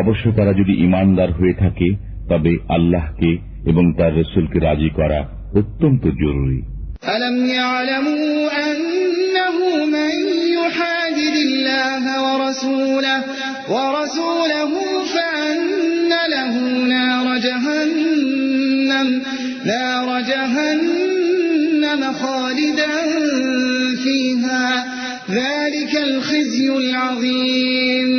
অবশ্য তারা যদি ঈমানদার হয়ে থাকে তবে আল্লাহকে এবং তার রাসূলকে রাজি করা অত্যন্ত জরুরি। ألم يعلموا أنه من يحادد الله ورسوله جهنم خالدا فيها ذلك الخزي العظيم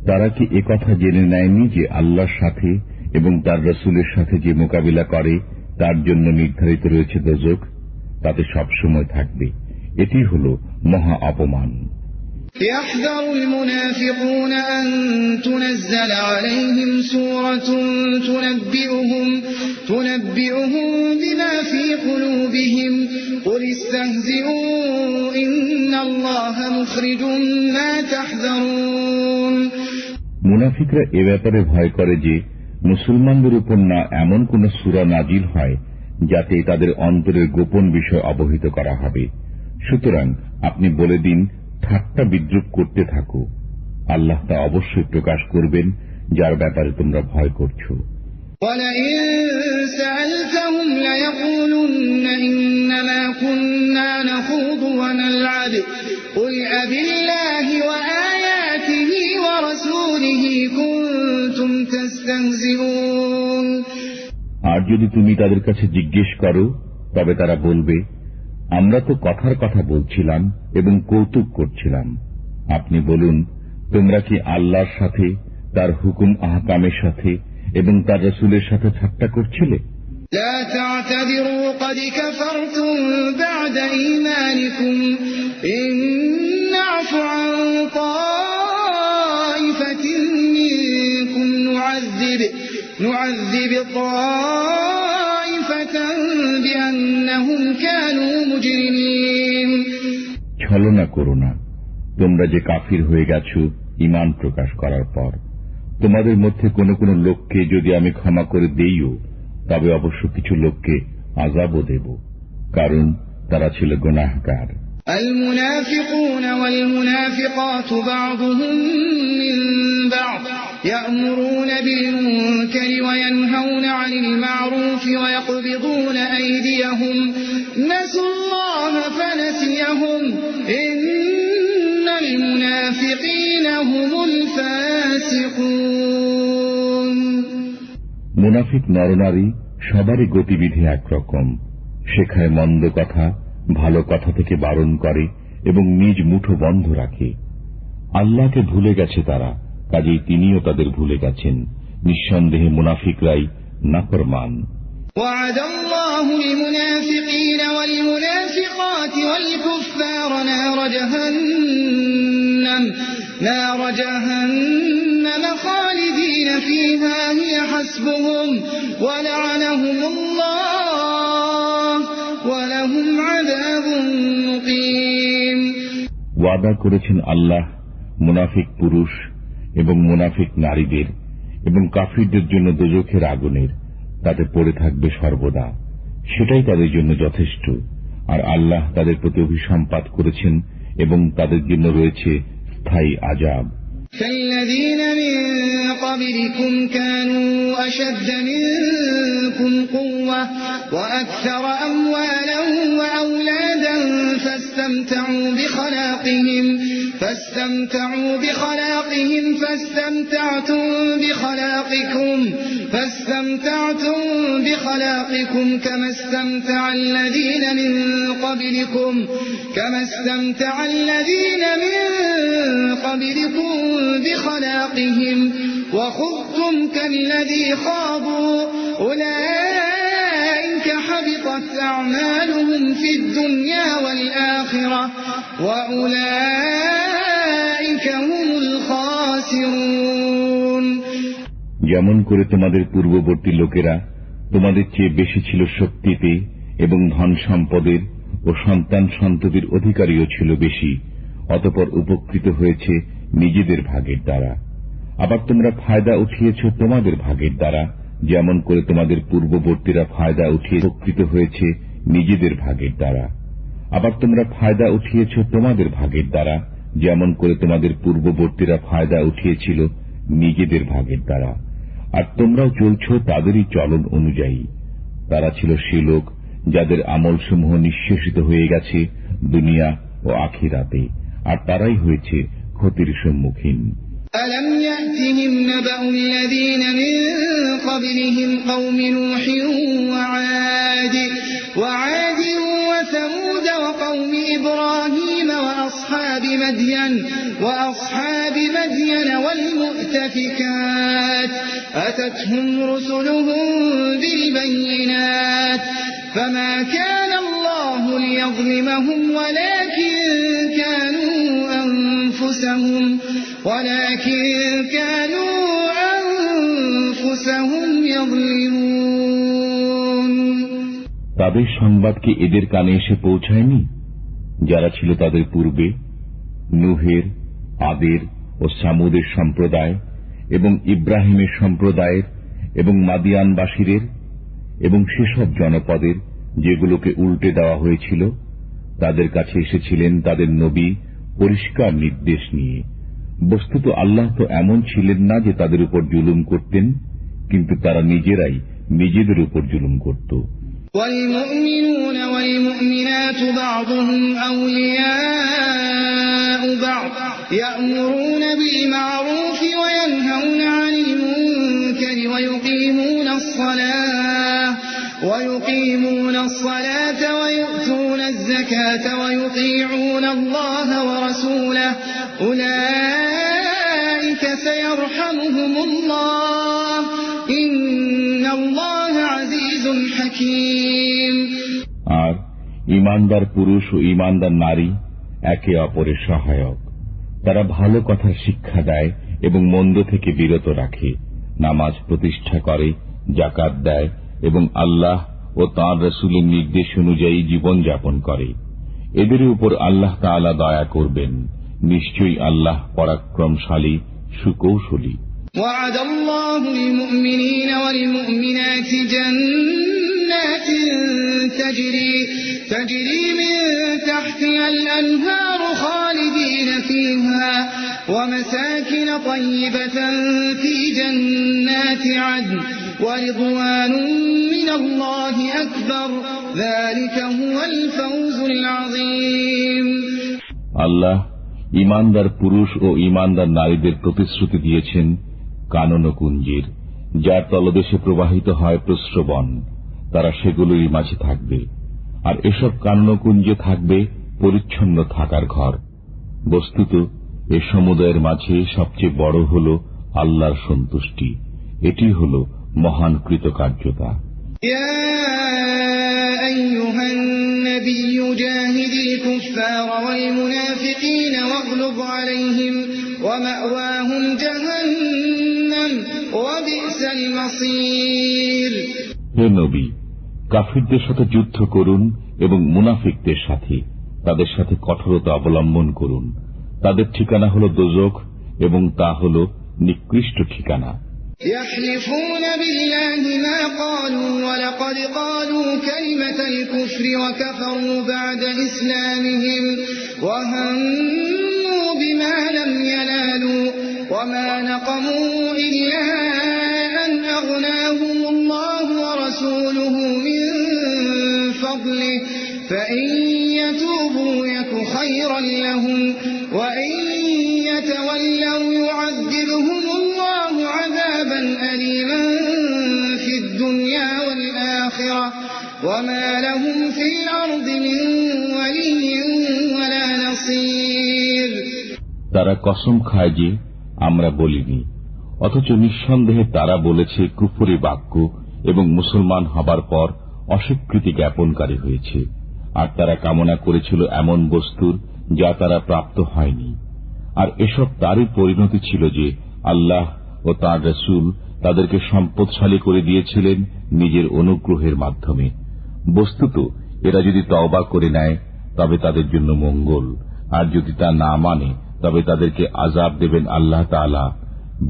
তারা কি একথা জেনে নেয়নি যে আল্লাহর সাথে এবং তার রাসূলের সাথে যে মোকাবিলা করে তার জন্য নির্ধারিত রয়েছে দোজখ, তাতে সবসময় থাকবে। এটি হল মহা অপমান। يحذر المنافقون أن تنزل عليهم سورة تنبئهم بما في قلوبهم قل استهزئوا إن الله مخرج ما تحذرون মুনাফিকরা এ ব্যাপারে ভয় করে যে মুসলমানদের উপর না এমন কোন সূরা নাজিল হয় যাতে তাদের অন্তরের গোপন বিষয় অবহিত করা হবে। সুতরাং আপনি বলে দিন, ঠাট্টা বিদ্রুপ করতে থাকো, আল্লাহ তা অবশ্যই প্রকাশ করবেন যার ব্যাপারে তোমরা ভয় করছো। وَلَئِن سَأَلْتَهُمْ لَيَقُولُنَّ إِنَّمَا كُنَّا نَخُوضُ وَنَلْعَبُ قُلْ أَبِاللَّهِ وَآيَاتِهِ وَرَسُولِهِ كُنتُمْ تَسْتَهْزِئُونَ আর যদি তুমি তাদের কাছে জিজ্ঞেস করো, তবে তারা বলবে, আমরা তো কথার কথা বলছিলাম এবং কৌতুক করছিলাম। আপনি বলুন, তোমরা কি আল্লাহর সাথে, তার হুকুম আহকামের সাথে এবং তার রাসূলের সাথে ঠাট্টা করছিলে? لا تعتذروا قد كفرتم بعد إيمانكم إن نعف عن طائفة منكم نعذب طائفة بأنهم كانوا مجرمين ছলনা করো না, তোমরা যে কাফির হয়ে গেছো ঈমান প্রকাশ করার পর। তোমাদের মধ্যে কোন কোন লোককে যদি আমি ক্ষমা করে দেইও, তবে অবশ্য কিছু লোককে আযাবও দেব, কারণ তারা ছিল গুনাহগার। المنافقون والمنافقات بعضهم من بعض يأمرون بالمنكر وينهون عن المعروف ويقبضون أيديهم نسوا الله فنسيهم إن المنافقين هم الفاسقون মুনাফিক নরনারী সবারই গতিবিধি একরকম, শেখায় মন্দ কথা, ভালো কথা থেকে বারণ করে এবং নিজ মুঠো বন্ধ রাখে। আল্লাহকে ভুলে গেছে তারা, কাজেই তিনিও তাদের ভুলে গেছেন। নিঃসন্দেহে মুনাফিকরাই নাফরমান। وعد الله المنافقين والمنافقات والكفار نار جهنم خالدين فيها هي حسبهم ولعنهم الله ولهم عذاب مقيم ওয়াদা করেছেন আল্লাহ মুনাফিক পুরুষ এবং মুনাফিক নারীদের এবং কাফিরদের জন্য দোজখের আগুনের, তাতে পড়ে থাকবে সর্বদা, সেটাই তাদের জন্য যথেষ্ট। আর আল্লাহ তাদের প্রতি অভিসম্পাত করেছেন এবং তাদের জন্য রয়েছে স্থায়ী আযাব। كالذين من قبلكم كانوا أشد منكم قوة وأكثر أموالا وأولادا فاستمتعوا بخلاقهم فاستمتعتم بخلاقكم كما استمتع الذين من قبلكم بخلاقهم وخضتم كالذي خاضوا أولئك حبطت أعمالهم في الدنيا والآخرة وأولئك هم الخاسرون যেমন করে তোমাদের পূর্ববর্তী লোকেরা তোমাদের চেয়ে বেশি ছিল শক্তিতে এবং ধন সম্পদের ও সন্তান সন্ততির অধিকারীও ছিল বেশি, অতঃপর উপকৃত হয়েছে নিজেদের ভাগের দ্বারা। আবার তোমরা ফায়দা উঠিয়েছ তোমাদের ভাগের দ্বারা, যেমন করে তোমাদের পূর্ববর্তীরা ফায়দা উঠিয়ে উপকৃত হয়েছে নিজেদের ভাগের দ্বারা। আবার তোমরা ফায়দা উঠিয়েছ তোমাদের ভাগের দ্বারা, যেমন করে তোমাদের পূর্ববর্তীরা ফায়দা উঠিয়েছিল নিজেদের ভাগের দ্বারা। আর তোমরাও চলছ তাদেরই চলন অনুযায়ী। তারা ছিল সে লোক যাদের আমলসমূহ নিঃশেষিত হয়ে গেছে দুনিয়া ও আখিরাতে, আর তারাই হয়েছে ক্ষতির সম্মুখীন। ألم يأتهم نبأ الذين من قبلهم قوم نوح وعاد وثمود وقوم إبراهيم وأصحاب مدين والمؤتفكات أتتهم رسلهم بالبينات فما كان الله ليظلمهم ولكن كانوا أنفسهم يظلمون। তাদের সংবাদ কি এদের কানে এসে পৌঁছায়নি যারা ছিল তাদের পূর্বে, নূহের, আদের ও সামুদের সম্প্রদায় এবং ইব্রাহিমের সম্প্রদায়ের এবং মাদিয়ানবাসীদের এবং সেসব জনপদের যেগুলোকে উল্টে দেওয়া হয়েছিল? তাদের কাছে এসেছিলেন তাদের নবী পরিষ্কার নির্দেশ নিয়ে। বস্তুত আল্লাহ তো এমন ছিলেন না যে তাদের উপর জুলুম করতেন, কিন্তু তারা নিজেরাই নিজেদের উপর জুলুম করত। والمؤمنون والمؤمنات بعضهم أولياء بعض يأمرون بالمعروف وينهون عن المنكر ويقيمون الصلاة ويؤتون الزكاة ويطيعون الله ورسوله أولئك سيرحمهم الله إن الله عزيز حكيم। আর ঈমানদার পুরুষ ও ঈমানদার নারী একে অপরের সহায়ক। তারা ভালো কথার শিক্ষা দেয় এবং মন্দ থেকে বিরত রাখে, নামাজ প্রতিষ্ঠা করে, যাকাত দেয় এবং আল্লাহ ও তাঁর রাসূলের নির্দেশ অনুযায়ী জীবন যাপন করে। এদের উপর আল্লাহ তাআলা দয়া করবেন। নিশ্চয়ই আল্লাহ পরাক্রমশালী, সুকৌশলী। وعد الله المؤمنين والمؤمنات جنات تجري من تحتها الأنهار خالدين فيها ومساكن طيبة في جنات عدن ورضوان من الله أكبر ذلك هو الفوز العظيم। আল্লাহ ঈমানদার পুরুষ ও ঈমানদার নারীদের প্রতিশ্রুতি দিয়েছেন কাননকুঞ্জের, যার তলদেশে প্রবাহিত হয় প্রস্রবণ। তারা সেগুলোরই মাঝে থাকবে। আর এসব কাননকুঞ্জে থাকবে পরিচ্ছন্ন থাকার ঘর। বস্তুত এ সমুদায়ের মাঝে সবচেয়ে বড় হল আল্লাহর সন্তুষ্টি। এটি হল মহান কৃতকার্যতা। أيها النبي جاهد الكفار والمنافقين واغلظ عليهم ومأواهم جهنم وبئس المصير। হে নবী, কাফিরদের সাথে যুদ্ধ করুন এবং মুনাফিকদের সাথে তাদের সাথে কঠোরতা অবলম্বন করুন। তাদের ঠিকানা হল দোজখ এবং তা হল নিকৃষ্ট ঠিকানা। يحلفون بالله ما قالوا ولقد قالوا كلمة الكفر وكفروا بعد إسلامهم وهموا بما لم ينالوا وما نقموا إلا أن أغناهم الله ورسوله من فضله فإن يتوبوا يك خيرا لهم وإن يتولوا يعذبهم الله عذابا أليما في الدنيا والآخرة وما لهم في الأرض من ولي ولا نصير। তারা কসম খায় যে আমরা বলিনি, অথচ নিঃসন্দেহে তারা বলেছে কুফরি বাক্য এবং মুসলমান হবার পর অস্বীকৃতি জ্ঞাপনকারী হয়েছে। আর তারা কামনা করেছিল এমন বস্তুর যা তারা প্রাপ্ত হয়নি। আর এসব তারই পরিণতি ছিল যে আল্লাহ ও তাঁর রাসূল তাদেরকে সম্পদশালী করে দিয়েছিলেন নিজের অনুগ্রহের মাধ্যমে। বস্তুত এরা যদি তওবা করে নেয় তবে তাদের জন্য মঙ্গল, আর যদি তা না মানে তবে তাদেরকে আযাব দেবেন আল্লাহ তাআলা,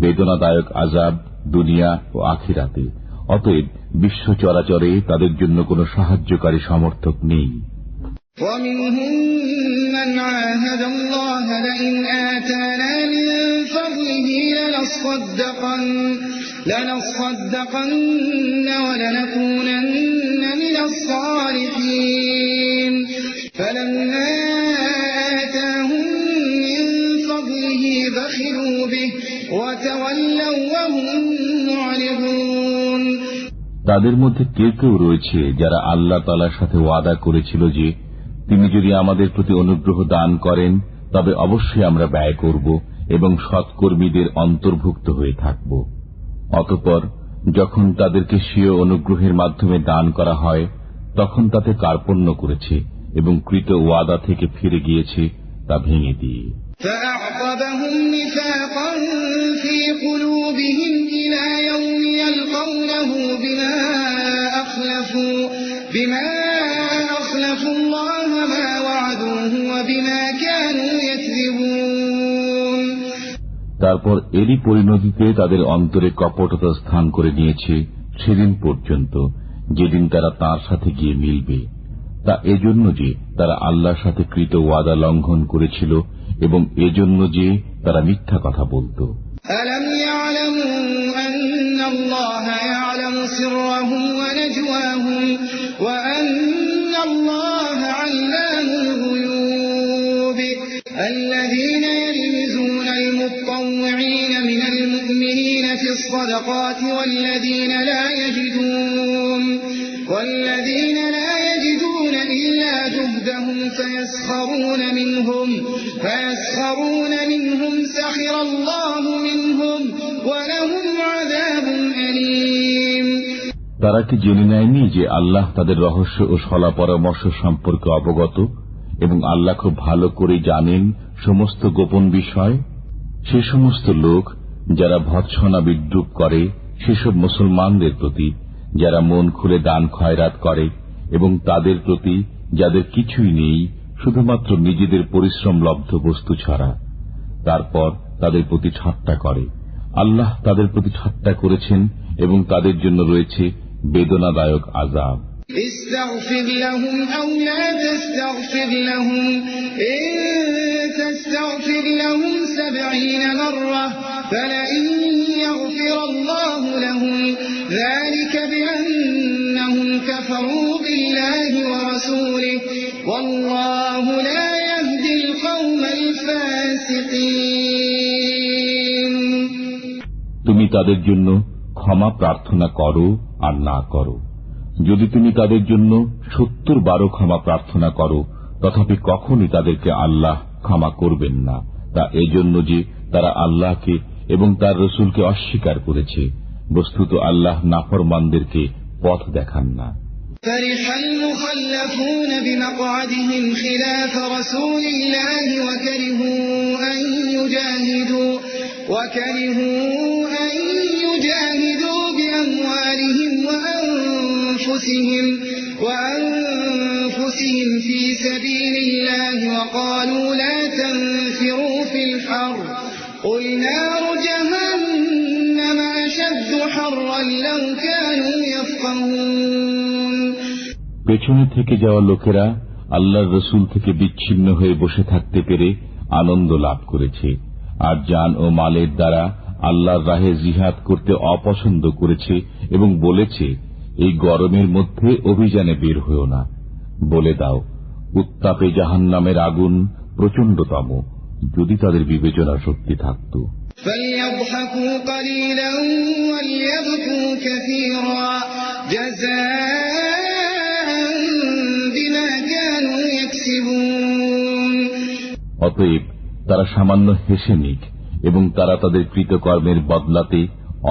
বেদনাদায়ক আযাব দুনিয়া ও আখিরাতে। অতএব বিশ্ব চরাচরে তাদের জন্য কোনো সাহায্যকারী সমর্থক নেই। ومنهم من عاهد الله لئن آتانا من فضله لنصدقن ولنكونن من الصالحين فلما آتاهم من فضله فضله بخلوا به وتولوا وهم معرضون তাদের মধ্যে কেউ কেউ রয়েছে যারা আল্লাহ তাআলার সাথে ওয়াদা করেছিল যে তিনি যদি আমাদের প্রতি অনুগ্রহ দান করেন তবে অবশ্যই আমরা ব্যয় করব এবং সৎকর্মীদের অন্তর্ভুক্ত হয়ে থাকব। অতঃপর যখন তাদেরকে স্বীয় অনুগ্রহের মাধ্যমে দান করা হয় তখন তাতে কার্পণ্য করেছে এবং কৃত ওয়াদা থেকে ফিরে গিয়েছে তা ভেঙে দিয়ে। فأعقبهم نفاقا في قلوبهم إلى يوم يلقونه بما أخلفوا الله ما وعدوه وبما كانوا يكذبون তারপর এরই পরিণতিতে তাদের অন্তরে কপটতা স্থান করে নিয়েছে সেদিন পর্যন্ত যেদিন তারা তাঁর সাথে গিয়ে মিলবে। তা এজন্য যে তারা আল্লাহর সাথে কৃত ওয়াদা লঙ্ঘন করেছিল এবং এজন্য যে তারা মিথ্যা কথা বলত। ألم يعلموا أن الله يعلم سرهم ونجواهم وأن الله علام الغيوب الذين يلمزون المطوعين من المؤمنين في الصدقات والذين لا يجدون إلا جهدهم فيسخرون منهم سخر الله منهم ولهم عذاب أليم তারা কি জেনে নেয়নি যে আল্লাহ তাদের রহস্য ও সলা পরামর্শ সম্পর্কে অবগত এবং আল্লাহ খুব ভালো করে জানেন সমস্ত গোপন বিষয়? সে সমস্ত লোক যারা ভৎসনা বিদ্রুপ করে সেসব মুসলমানদের প্রতি যারা মন খুলে দান খয়রাত করে এবং তাদের প্রতি যাদের কিছুই নেই শুধুমাত্র নিজেদের পরিশ্রম লব্ধ বস্তু ছাড়া, তারপর তাদের প্রতি ঠাট্টা করে। আল্লাহ তাদের প্রতি ঠাট্টা করেছেন এবং তাদের জন্য রয়েছে বেদনাদায়ক আযাব। استغفر لهم أو لا تستغفر لهم إن تستغفر لهم 70 مرة فلئن يغفر الله لهم ذلك بأنهم كفروا بالله ورسوله والله لا يهدي القوم الفاسقين তুমি তাদের জন্য ক্ষমা প্রার্থনা করো আর না করো। যদি তুমি তাদের জন্য 70 বারও ক্ষমা প্রার্থনা করো তথাপি কখনই তাদেরকে আল্লাহ ক্ষমা করবেন না। তা এজন্য যে তারা আল্লাহকে এবং তার রসুলকে অস্বীকার করেছে। বস্তুত আল্লাহ নাফরমানদেরকে পথ দেখান না। فرح المخلفون بمقعدهم خلاف رسول الله وكرهوا أن يجاهدوا بأموالهم وأنفسهم في سبيل الله وقالوا لا تنفروا في الحر قل نار جهنم أشد حرا لو كانوا يفقهون পেছনে থেকে যাওয়া লোকেরা আল্লাহর রসুল থেকে বিচ্ছিন্ন হয়ে বসে থাকতে পেরে আনন্দ লাভ করেছে আর জান ও মালের দ্বারা আল্লাহর রাহে জিহাদ করতে অপছন্দ করেছে এবং বলেছে এই গরমের মধ্যে অভিযানে বের হয়েও না। বলে দাও, উত্তাপে জাহান্নামের আগুন প্রচণ্ডতম, যদি তাদের বিবেচনা শক্তি থাকত। فليضحكوا قليلا وليبكوا كثيرا جزاء بما كانوا يكسبون অতএব তারা সামান্য হেসে নিক এবং তারা তাদের কৃতকর্মের বদলাতে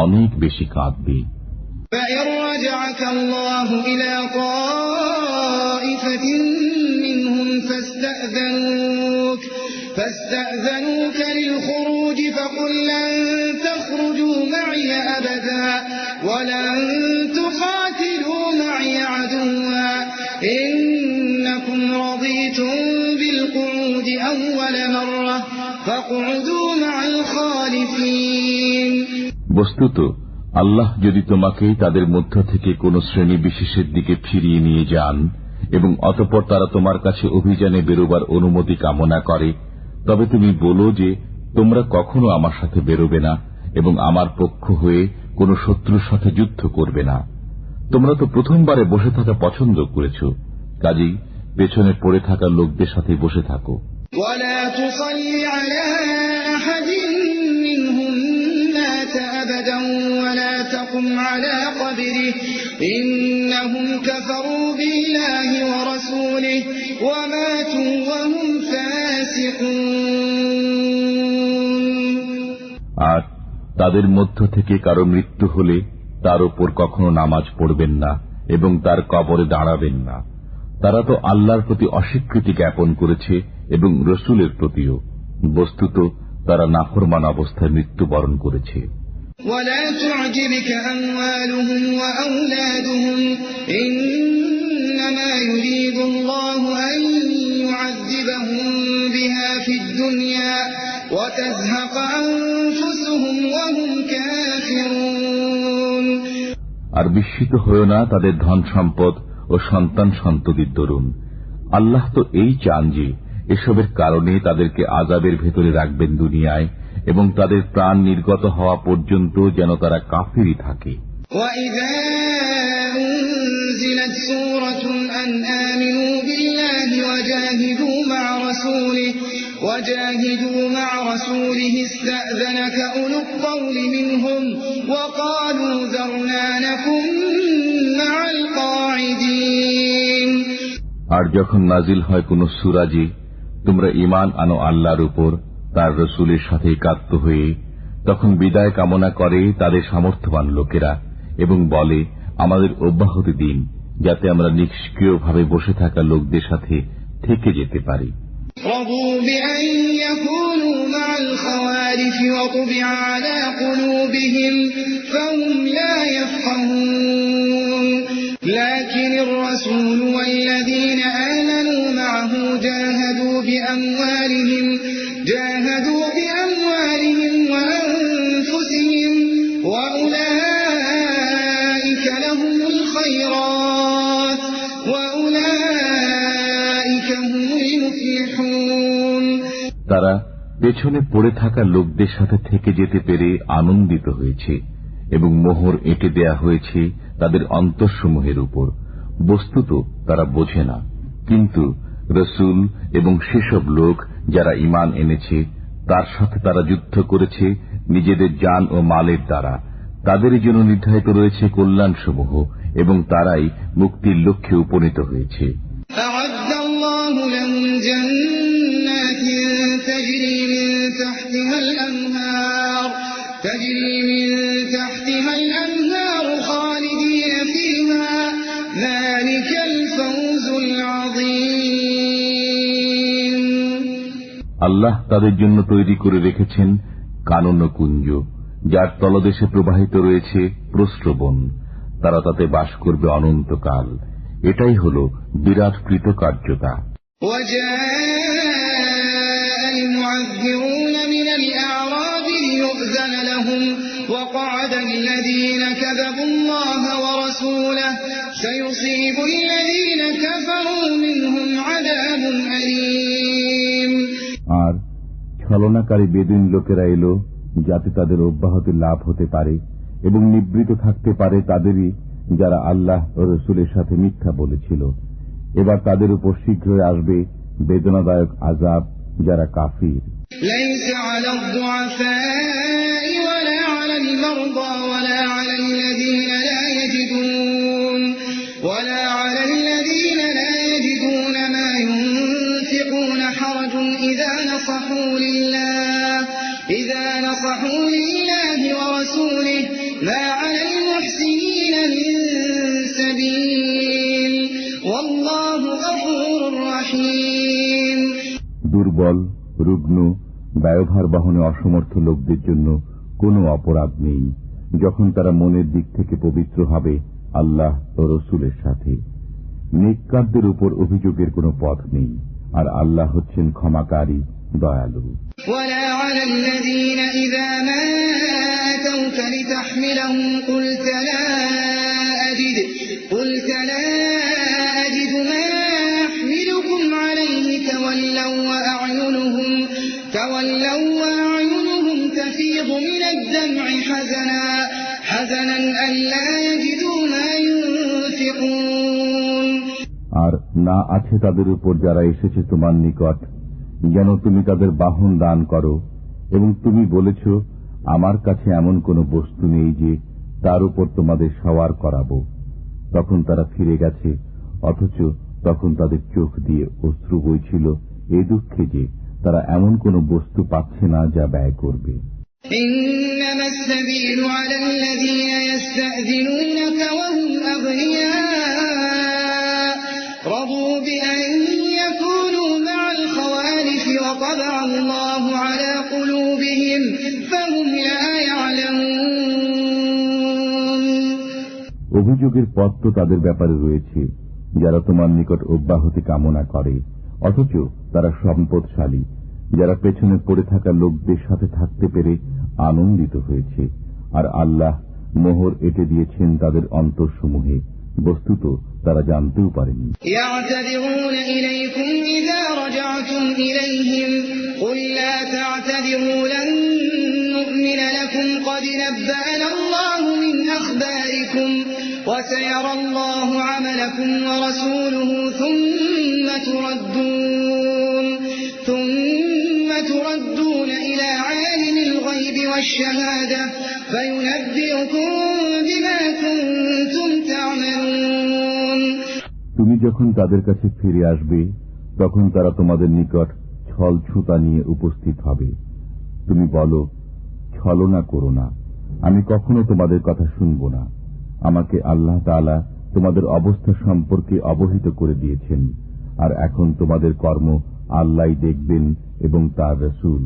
অনেক বেশি কাঁদবে। فإن رجعك الله إلى طائفة منهم فاستأذنوك للخروج فقل لن تخرجوا معي أبدا ولن تقاتلوا معي عدوا إنكم رضيتم بالقعود أول مرة فاقعدوا مع الخالفين বস্তুত আল্লাহ যদি তোমাকে তাদের মধ্য থেকে কোন শ্রেণী বিশেষের দিকে ফিরিয়ে নিয়ে যান এবং অতঃপর তারা তোমার কাছে অভিযানে বেরোবার অনুমতি কামনা করে, তবে তুমি বলো যে তোমরা কখনো আমার সাথে বেরোবে না এবং আমার পক্ষ হয়ে কোন শত্রুর সাথে যুদ্ধ করবে না। তোমরা তো প্রথমবারে বসে থাকা পছন্দ করেছ, কাজেই পেছনে পড়ে থাকা লোকদের সাথে বসে থাকো। ولا تصل على لكم على قدره إنهم كفروا بالله ورسوله وماتوا وهم فاسقون আর তাদের মধ্য থেকে কারো মৃত্যু হলে তার উপর কখনো নামাজ পড়বেন না এবং তার কবরে দাঁড়াবেন না। তারা তো আল্লাহর প্রতি অস্বীকৃতি জ্ঞাপন করেছে এবং রসুলের প্রতিও। বস্তুত তারা নাফরমান অবস্থায় মৃত্যুবরণ করেছে। ولا تعجبك أموالهم وأولادهم إنما يريد الله أن يعذبهم بها في الدنيا وتزهق أنفسهم وهم كافرون আর বিস্মিত হয়েও না তাদের ধন সম্পদ ও সন্তান সন্ততির দরুন। আল্লাহ তো এই চান যে এসবের কারণে তাদেরকে আযাবের ভেতরে রাখবেন দুনিয়ায় এবং তাদের প্রাণ নির্গত হওয়া পর্যন্ত যেন তারা কাফিরই থাকে। وَإِذَا أُنزِلَتْ سُورَةٌ أَنْ آمِنُوا بِاللَّهِ وَجَاهِدُوا مَعَ رَسُولِهِ اسْتَأْذَنَكَ أُولُو الطَّوْلِ مِنْهُمْ وَقَالُوا ذَرْنَا نَكُن مَّعَ الْقَاعِدِينَ আর যখন নাজিল হয় কোন সূরা যে তোমরা ঈমান আনো আল্লাহর উপর তার রাসূলের সাথে একাত্ম হয়ে, তখন বিদায় কামনা করে তাদের সামর্থ্যবান লোকেরা এবং বলে আমাদের অব্যাহতি দিন যাতে আমরা নিষ্ক্রিয়ভাবে বসে থাকা লোকদের সাথে থেকে যেতে পারি। رضوا بأن يكونوا مع الخوالف وطبع على قلوبهم فهم لا يفقهون لكن الرسول والذين آمنوا معه جاهدوا بأموالهم وأنفسهم وأولئك لهم الخيرات وأولئك هم المفلحون তারা পেছনে পড়ে থাকা লোকদের সাথে থেকে যেতে পেরে আনন্দিত হয়েছে এবং মোহর এঁটে দেয়া হয়েছে তাদের অন্তরসমূহের উপর। বস্তুত তারা বোঝে না, কিন্তু রসুল এবং সেসব লোক যারা ঈমান এনেছে তার সাথে তারা যুদ্ধ করেছে নিজেদের জান ও মালের দ্বারা। তাদেরই জন্য নির্ধারিত রয়েছে কল্যাণসমূহ এবং তারাই মুক্তির লক্ষ্যে উপনীত হয়েছে। أعد الله لهم جنات تجري من تحتها الأنهار خالدين فيها ذلك الفوز العظيم আল্লাহ তাদের জন্য তৈরি করে রেখেছেন কানন কুঞ্জ, যার তলদেশে প্রবাহিত রয়েছে প্রস্রবণ। তারা তাতে বাস করবে অনন্তকাল। এটাই হল বিরাট কৃতকার্যতা। وجاء المعذرون من الأعراب ليؤذن لهم وقعد الذين كذبوا الله ورسوله سيصيب الذين كفروا منهم عذاب أليم আর ছলনাকারী বেদুইন লোকেরা এলো যাতে তাদের অব্যাহতি লাভ হতে পারে এবং নিবৃত থাকতে পারে তাদেরই যারা আল্লাহ ও রসুলের সাথে মিথ্যা বলেছিল। এবার তাদের উপর শীঘ্রই আসবে বেদনাদায়ক আযাব যারা কাফির। ليس على الضعفاء ولا على المرضى ولا على الذين لا يجدون ما ينفقون حرج إذا نصحوا لله ورسوله ما على المحسنين من سبيل والله غفور رحيم দুর্বল, রুগ্ন, ব্যয়ভার বহনে অসমর্থ লোকদের জন্য কোনো অপরাধ নেই যখন তারা মনের দিক থেকে পবিত্র হবে আল্লাহ ও রসুলের সাথে। নেককারদের উপর অভিযোগের কোনো পথ নেই, আর আল্লাহ হচ্ছেন ক্ষমাকারী, দয়ালু। ولا على الذين إذا ما أتوك لتحملهم قلت لا أجد ما أحملكم عليه تولوا وأعينهم تفيض من الدمع حزنا ألا يجدوا ما ينفقون আর না আছে তাদের উপর যারা এসেছে তোমার নিকট যেন তুমি তাদের বাহন দান করো, এবং তুমি বলেছ আমার কাছে এমন কোন বস্তু নেই যে তার উপর তোমাদের সওয়ার করাবো। তখন তারা ফিরে গেছে, অথচ তখন তাদের চোখ দিয়ে অশ্রু বইছিল এ দুঃখে যে তারা এমন কোন বস্তু পাচ্ছে না যা ব্যয় করবে। إنما السبيل على الذين يستأذنونك وهم أغنياء رضوا بأن يكونوا مع الخوالف وطبع الله على قلوبهم فهم لا يعلمون। অভিযোগের পথ তো তাদের ব্যাপারে রয়েছে যারা তোমার নিকট অব্যাহতি কামনা করে, অথচ তারা সম্পদশালী, যারা পেছনে পড়ে থাকা লোকদের সাথে থাকতে পেরে আনন্দিত হয়েছে। আর আল্লাহ মোহর এঁটে দিয়েছেন তাদের অন্তরসমূহে, বস্তুত তারা জানতেও পারেনি। يعتذرون إليكم إذا رجعتم إليهم قل لا تعتذروا لن نؤمن لكم قد نبأنا الله من أخباركم وسيرى الله عملكم ورسوله ثم تردون إلى عالم الغيب والشهادة فينبئكم بما كنتم تعملون। তুমি যখন তাদের কাছে ফিরে আসবে তখন তারা তোমাদের নিকট ছল ছুতা নিয়ে উপস্থিত হবে। তুমি বলো, ছলনা করো না, আমি কখনো তোমাদের কথা শুনব না। আমাকে আল্লাহ তাআলা তোমাদের অবস্থা সম্পর্কে অবহিত করে দিয়েছেন, আর এখন তোমাদের কর্ম আল্লাহই দেখবেন এবং তার রাসূল।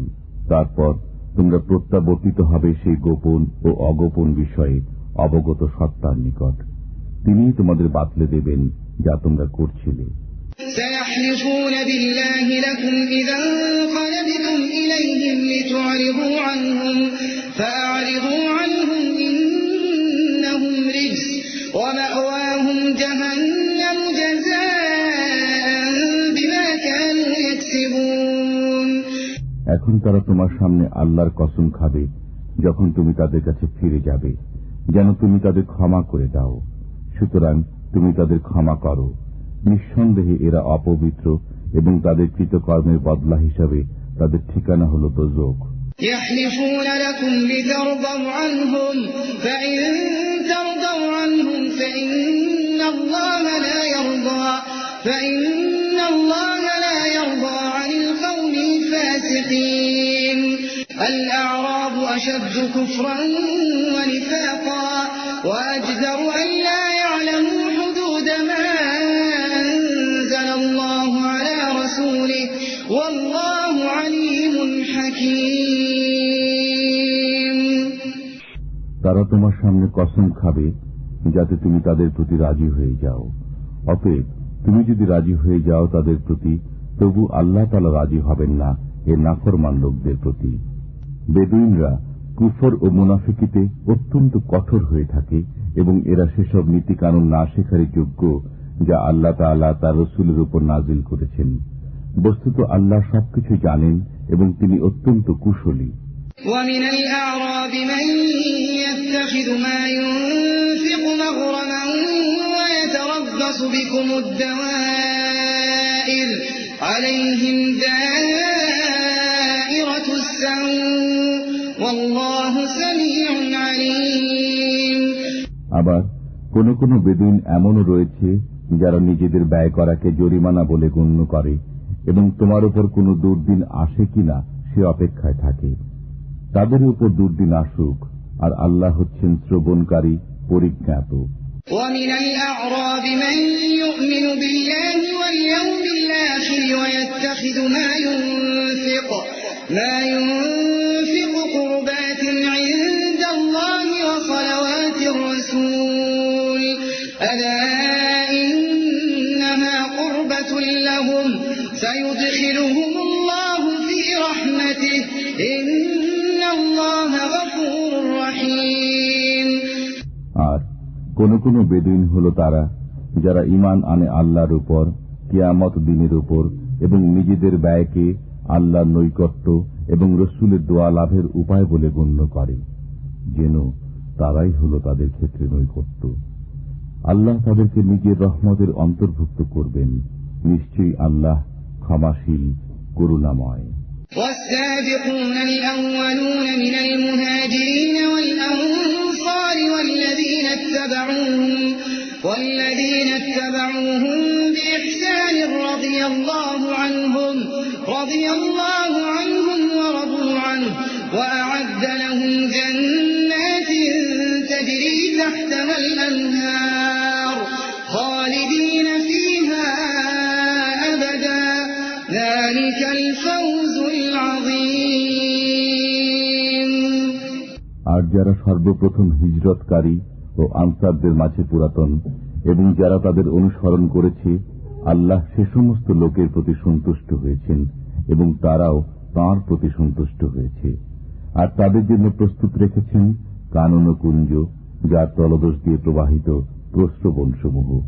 তারপর তোমরা প্রত্যাবর্তিত হবে সেই গোপন ও অগোপন বিষয়ে অবগত সত্তার নিকট। তিনিই তোমাদের বাতলে দেবেন যা তোমরা করছিলে। سيحلفون بالله لكم إذا انقلبتم إليهم لتعرضوا عنهم فأعرضوا عنهم إنهم رجس ومأواهم جهنم جزاء بما كانوا يكسبون। এখন তারা তোমার সামনে আল্লাহর কসম খাবে যখন তুমি তাদের কাছে ফিরে যাবে, যেন তুমি তাদের ক্ষমা করে দাও। সুতরাং তুমি তাদের ক্ষমা করো। নিঃসন্দেহে এরা অপবিত্র এবং তাদের কৃতকর্মের বদলা হিসাবে তাদের ঠিকানা হল দোজখ। يحلفون لكم لترضوا عنهم فإن ترضوا عنهم فإن الله لا يرضى عن القوم الفاسقين। الأعراب أشد كفرا ونفاقا وأجدر أن لا يعلموا حدود ما أنزل الله على رسوله والله عليم حكيم। তারা তোমার সামনে কসম খাবে যাতে তুমি তাদের প্রতি রাজি হয়ে যাও। অতএব তুমি যদি রাজি হয়ে যাও তাদের প্রতি, তবু আল্লাহ তাআলা রাজি হবেন না এ নাফরমান লোকদের প্রতি। বেদুইনরা কুফর ও মুনাফিকিতে অত্যন্ত কঠোর হয়ে থাকে এবং এরা সেসব নীতি কানুন না শেখারই যোগ্য যা আল্লাহ তাআলা তার রাসূলের উপর নাজিল করেছেন। বস্তুত আল্লাহ সবকিছু জানেন এবং তিনি অত্যন্ত কুশলী। ومن الأعراب من يتخذ ما ينفق مغرما ويتربص بكم الدوائر عليهم دائرة السوء والله سميع عليم। আবার কোন কোন বেদুইন এমনও রয়েছে যারা নিজেদের ব্যয় করাকে জরিমানা বলে গণ্য করে এবং তোমার উপর কোন দুর্দিন আসে কিনা সে অপেক্ষায় থাকে। তাদের উপর দুর্দিন আসুক, আর আল্লাহ হচ্ছেন শ্রবণকারী, পরিজ্ঞাত। ومن الأعراب من يؤمن بالله واليوم الآخر ويتخذ ما ينفق قربات عند الله وصلوات الرسول ألا إنها قربة لهم سيدخلهم الله في رحمته إن الله غفور رحيم। আর কোন কোন বেদুইন হল তারা যারা ঈমান আনে আল্লাহর উপর, কিয়ামত দিনের উপর এবং নিজেদের ব্যয়কে আল্লাহর নৈকট্য এবং রাসূলের দোয়া লাভের উপায় বলে গণ্য করে, যেন তারাই হল তাদের ক্ষেত্রে নৈকট্য। আল্লাহ তাদেরকে নিজের রহমতের অন্তর্ভুক্ত করবেন। নিশ্চয়ই আল্লাহ ক্ষমাশীল, করুণাময়। والسابقون الأولون من المهاجرين والأنصار والذين والذين اتبعوهم بإحسان رضي الله عنهم ورضوا عنه وأعد لهم جنات تجري تحتها الأنهار خالدين فيها أبدا ذلك الفوز العظيم। আর যারা সর্বপ্রথম হিজরতকারী ও আনসারদের মাঝে পুরাতন এবং যারা তাদের অনুসরণ করেছে, আল্লাহ সে সমস্ত লোকের প্রতি সন্তুষ্ট হয়েছেন এবং তারাও তাঁর প্রতি সন্তুষ্ট হয়েছে। আর তাদের জন্য প্রস্তুত রেখেছেন কানন কুঞ্জ, যার তলদেশ দিয়ে প্রবাহিত প্রস্রবণসমূহ।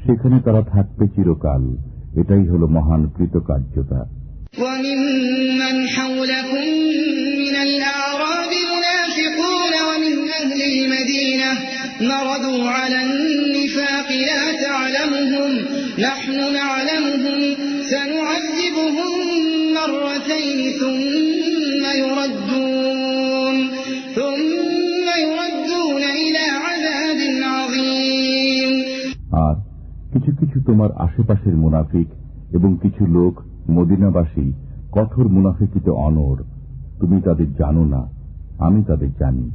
সেখানে তারা থাকবে চিরকাল। এটাই হল মহান কৃতকার্যতা। وممن حولكم من الأعراب منافقون ومن أهل المدينة مردوا على النفاق لا تعلمهم نحن نعلمهم سنعذبهم مرتين ثم يردون إلى عذاب عظيم। আর কিছু কিছু তোমার আশেপাশের মুনাফিক এবং কিছু লোক মদিনাবাসী কঠোর মুনাফিকিতে অনড়। তুমি তাদের জানো না, আমি তাদের জানি।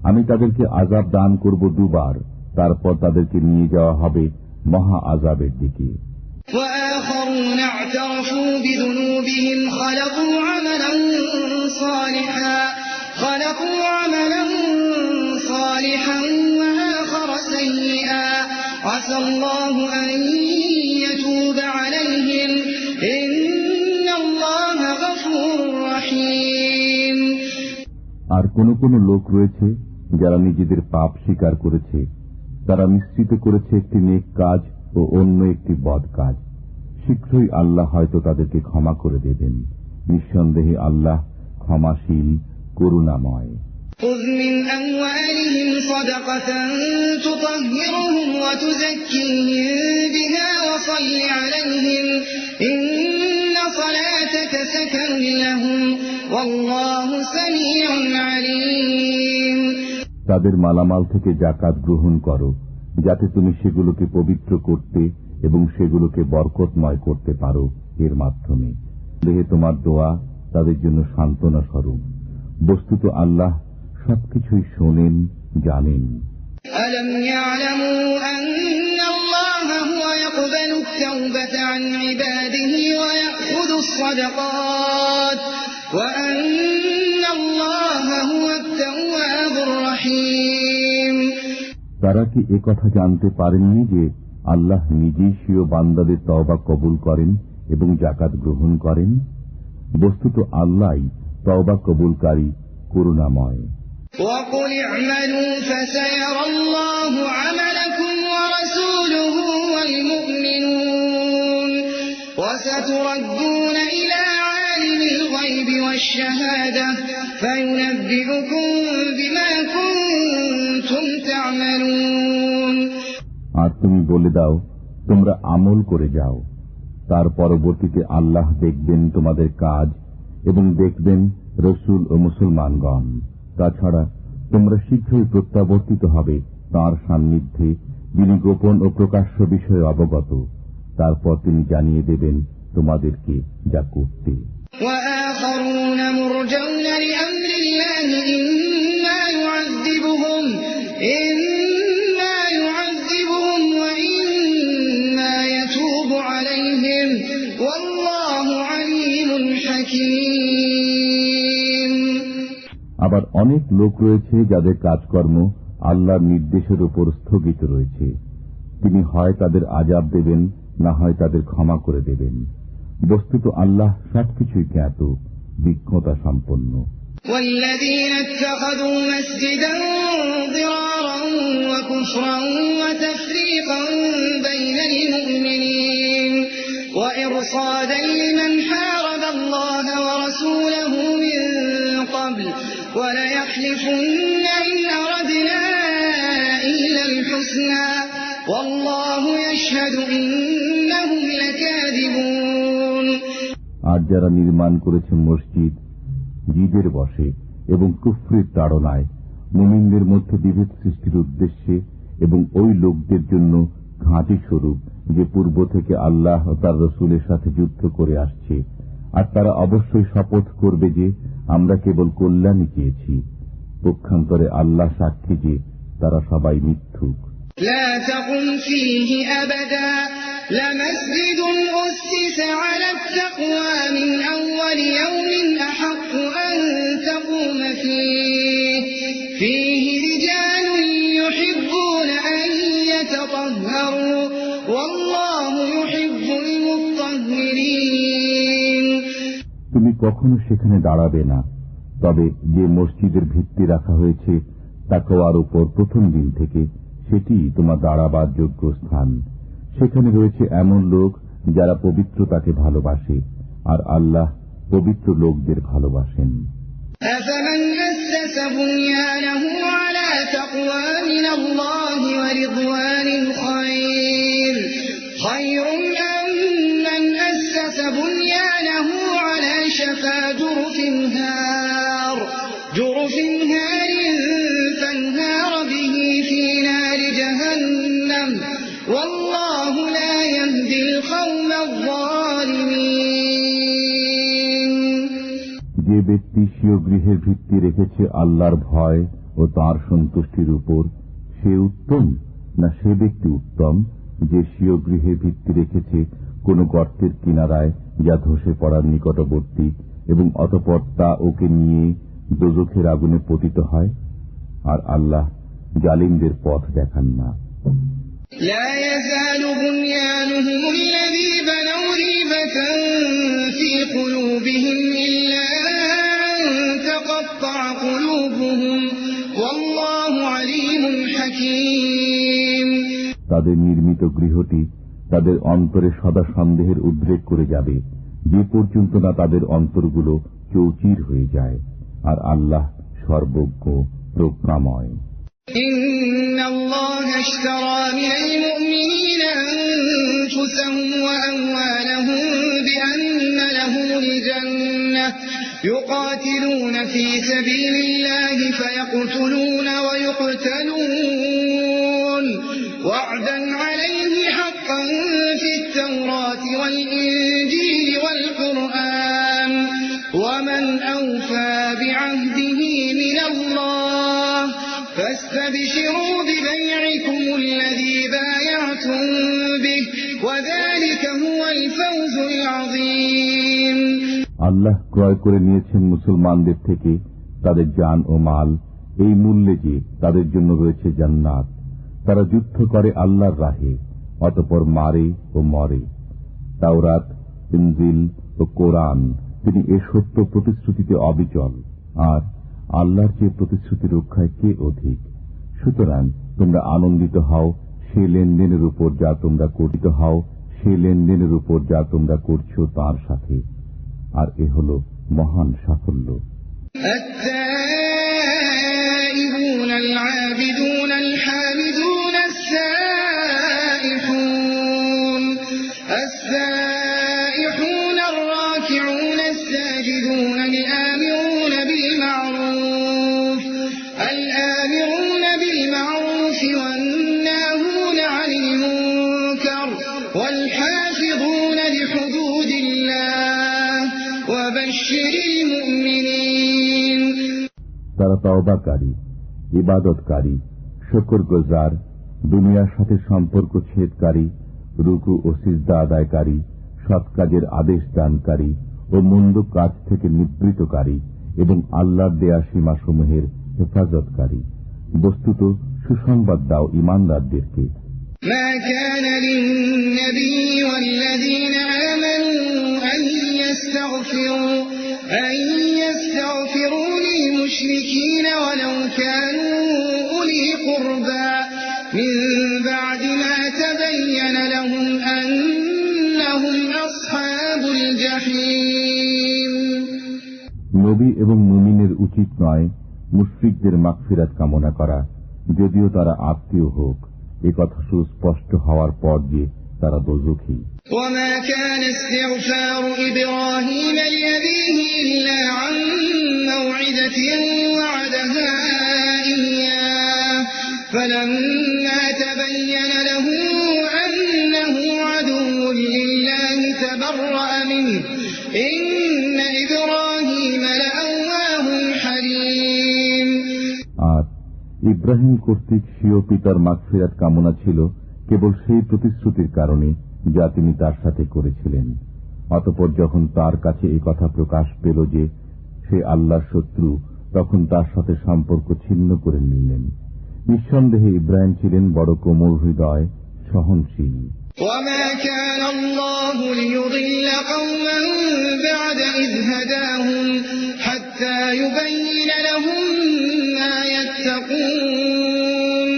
আমি তাদেরকে আযাব দান করব দুবার, তারপর তাদেরকে নিয়ে যাওয়া হবে মহা আযাবের দিকে। وآخرون اعترفوا بذنوبهم خلقوا عملا صالحا وآخر سيئا عسى الله أن يتوب عليهم إن الله غفور رحيم। আর কোন কোন লোক রয়েছে যারা নিজেদের পাপ স্বীকার করেছে, তারা মিশ্রিত করেছে একটি নেক কাজ ও অন্য একটি বদ কাজ। শীঘ্রই আল্লাহ হয়তো তাদেরকে ক্ষমা করে দেবেন। নিঃসন্দেহে আল্লাহ ক্ষমাশীল, করুণাময়। خذ من أموالهم صدقة تطهرهم وتزكيهم بها وصل عليهم إن صلاتك سكن لهم والله سميع عليم। তাদের মালামাল থেকে যাকাত গ্রহণ করো, যাতে তুমি সেগুলোকে পবিত্র করতে এবং সেগুলোকে বরকতময় করতে পারো এর মাধ্যমে। দেহে তোমার দোয়া তাদের জন্য সান্ত্বনা স্বরূপ। বস্তুত আল্লাহ সবকিছুই শোনেন, জানেন। ألم يعلموا أن الله هو يقبل التوبة عن عباده ويأخذ الصدقات وأن الله هو التواب الرحيم। তারা কি একথা জানতে পারেননি যে আল্লাহ নিজেই স্বীয় বান্দাদের তওবা কবুল করেন এবং যাকাত গ্রহণ করেন? বস্তুত আল্লাহই তওবা কবুলকারী, করুণাময়। وقل اعملوا فسيرى الله عملكم ورسوله والمؤمنون وستردون إلى عالم الغيب والشهادة فينبئكم بما كنتم تعملون। আর তুমি বলে দাও, তোমরা আমল করে যাও, তার পরবর্তীতে আল্লাহ দেখবেন তোমাদের কাজ এবং দেখবেন রসুল ও মুসলমানগণ। তাছাড়া তোমরা শীঘ্রই প্রত্যাবর্তিত হবে তাঁর সান্নিধ্যে, যিনি গোপন ও প্রকাশ্য বিষয়ে অবগত। তারপর তিনি জানিয়ে দেবেন তোমাদেরকে যা করতে। وآخرون مرجون لأمر الله إما يعذبهم وإما يتوب عليهم والله عليم حكيم। আবার অনেক লোক রয়েছে যাদের কাজকর্ম আল্লাহর নির্দেশের উপর স্থগিত রয়েছে। তিনি হয় তাদের আযাব দেবেন, না হয় তাদের ক্ষমা করে দেবেন। বস্তুত আল্লাহ সবকিছুই জ্ঞাত, বিজ্ঞতা সম্পন্ন। والذين اتخذوا مسجدا ضرارا وكفرا وتفريقا بين المؤمنين وإرصادا لمن حارب الله ورسوله من قبل وليحلفن إن أردنا إلا الحسنى والله يشهد إنهم لكاذبون। আর যারা নির্মাণ করেছে মসজিদ জিদের বশে এবং কুফরির তাড়নায়, মুমিনদের মধ্যে বিভেদ সৃষ্টির উদ্দেশ্যে এবং ওই লোকদের জন্য ঘাঁটি স্বরূপ, যে পূর্ব থেকে আল্লাহ ও তার রসুলের সাথে যুদ্ধ করে আসছে। আর তারা অবশ্যই শপথ করবে যে আমরা কেবল কল্যাণই চেয়েছি। পক্ষান্তরে আল্লাহ সাক্ষী যে তারা সবাই মিথ্যুক। لا تقم فيه أبدا لمسجد أسس على التقوى من أول يوم أحق أن تقوم فيه رجال يحبون أن يتطهروا والله يحب المطهرين। তুমি কখনো সেখানে দাঁড়াবে না, তবে যে মসজিদের ভিত্তি রাখা হয়েছে তাকওয়ার উপর প্রথম দিন থেকে, সেটি তোমার দাঁড়াবার যোগ্য স্থান। সেখানে রয়েছে এমন লোক যারা পবিত্রতাকে ভালোবাসে, আর আল্লাহ পবিত্র লোকদের ভালোবাসেন। أفمن أسس بنيانه على تقوى من الله ورضوان خير أم من أسس بنيانه على شفا جرف هار فانهار به في نار جهنم والله لا يهدي القوم الظالمين। যে ব্যক্তি স্বীয় গৃহের ভিত্তি রেখেছে আল্লাহর ভয় ও তাঁর সন্তুষ্টির উপর, সে উত্তম না সে ব্যক্তি উত্তম যে স্বীয় গৃহের ভিত্তি রেখেছে কোন গর্তের কিনারায়, যা ধসে পড়ার নিকটবর্তী, এবং অতঃপর তা ওকে নিয়ে দোজখের আগুনে পতিত হয়। আর আল্লাহ জালিমদের পথ দেখান না। لا يزال بنيانهم الذي بنوا ريبة في قلوبهم إلا أن تقطع قلوبهم والله عليم حكيم। তাদের নির্মিত গৃহটি তাদের অন্তরে সদা সন্দেহের উদ্রেক করে যাবে, যে পর্যন্ত না তাদের অন্তরগুলো চৌচির হয়ে যায়। আর আল্লাহ সর্বজ্ঞ প্রজ্ঞাময়। إن الله اشترى من المؤمنين أنفسهم وأموالهم بأن لهم الجنة يقاتلون في سبيل الله فيقتلون ويقتلون وعدا عليه حقا في التوراة والإنجيل والقرآن ومن أوفى بعهده من الله فاستبشروا ببيعكم الذي بايعتم به وذلك هو الفوز العظيم। আল্লাহ ক্রয় করে নিয়েছেন মুসলমানদের থেকে তাদের জান ও মাল, এই মূল্যে যে তাদের জন্য রয়েছে জান্নাত। তারা যুদ্ধ করে আল্লাহর রাহে, অতঃপর মারে ও মরে। তাওরাত, ইনজিল ও কোরআন, তিনি এ সত্য প্রতিশ্রুতিতে অবিচল। আর আল্লাহর যে প্রতিশ্রুতি রক্ষায় কে অধিক। সুতরাং তোমরা আনন্দিত হও সে লেনদেনের উপর যা তোমরা করছো তার সাথে, আর এ হল মহান সাফল্য। التائبون العابدون الحامدون السائحون الراكعون الساجدون الآمرون بالمعروف والناهون عن المنكر والحافظون لحدود الله وبشر المؤمنين। তারা তওবাকারী, ইবাদতকারী, শুকরগুজার, দুনিয়ার সাথে সম্পর্ক ছেদকারী, রুকু ও সিজদা আদায়কারী, সৎ কাজের আদেশ দানকারী ও মন্দ কাজ থেকে নিবৃতকারী এবং আল্লাহর দেয়া সীমাসমূহের হেফাজতকারী। বস্তুত সুসংবাদ দাও ঈমানদারদেরকে। ما كان للنبي والذين آمنوا أن يستغفروا للمشركين ولو كانوا أولي قربى من بعد ما تبين لهم أنهم أصحاب الجحيم। নবী এবং মুমিনের উচিত নয় মুশরিকদের মাগফিরাত কামনা করা, যদিও তারা আত্মীয় হোক, এ কথা সুস্পষ্ট হওয়ার পর যে তারা দোজখী। وما كان استغفار إبراهيم لأبيه إلا عن موعدة وعدها إياه فلما تبين له منه إن إبراهيم لأواه حليم আর ইব্রাহিম কর্তৃক স্বীয় পিতার মাগফিরাত কামনা ছিল কেবল সেই প্রতিশ্রুতির কারণে যা তিনি তার সাথে করেছিলেন। অতঃপর যখন তার কাছে এই কথা প্রকাশ পেল যে সে আল্লাহর শত্রু, তখন তার সাথে সম্পর্ক ছিন্ন করে নিলেন। নিঃসন্দেহে ইব্রাহিম ছিলেন বড় কোমল হৃদয়, সহনশীল। وما كان الله ليضل قوما بعد إذ هداهم حتى يبين لهم ما يتقون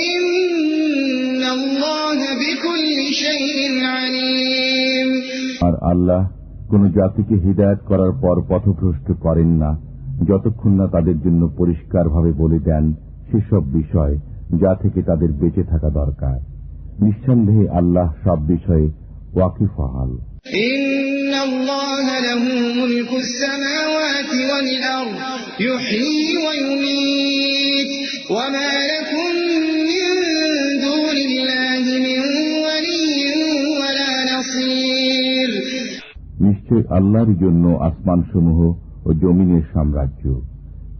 إن الله بكل شيء عليم। আর আল্লাহ কোন জাতিকে হিদায়াত করার পর পথভ্রষ্ট করেন না যতক্ষণ না তাদের জন্য পরিষ্কারভাবে বলে দেন সেসব বিষয় যা থেকে তাদের বেঁচে থাকা দরকার। নিঃসন্দেহে আল্লাহ সব বিষয়ে ওয়াকিফহাল। ইন্নাল্লাহা লাহু মুলকুস সামাওয়াতি ওয়াল আরদ ইউহয়ী ওয়া ইউমীত ওয়া মা লাকুম মিন দুনিল্লাহি মিন ওয়ালিয়্যিন ওয়া লা নাসীর। নিশ্চয় আল্লাহর জন্য আসমানসমূহ ও জমিনের সাম্রাজ্য।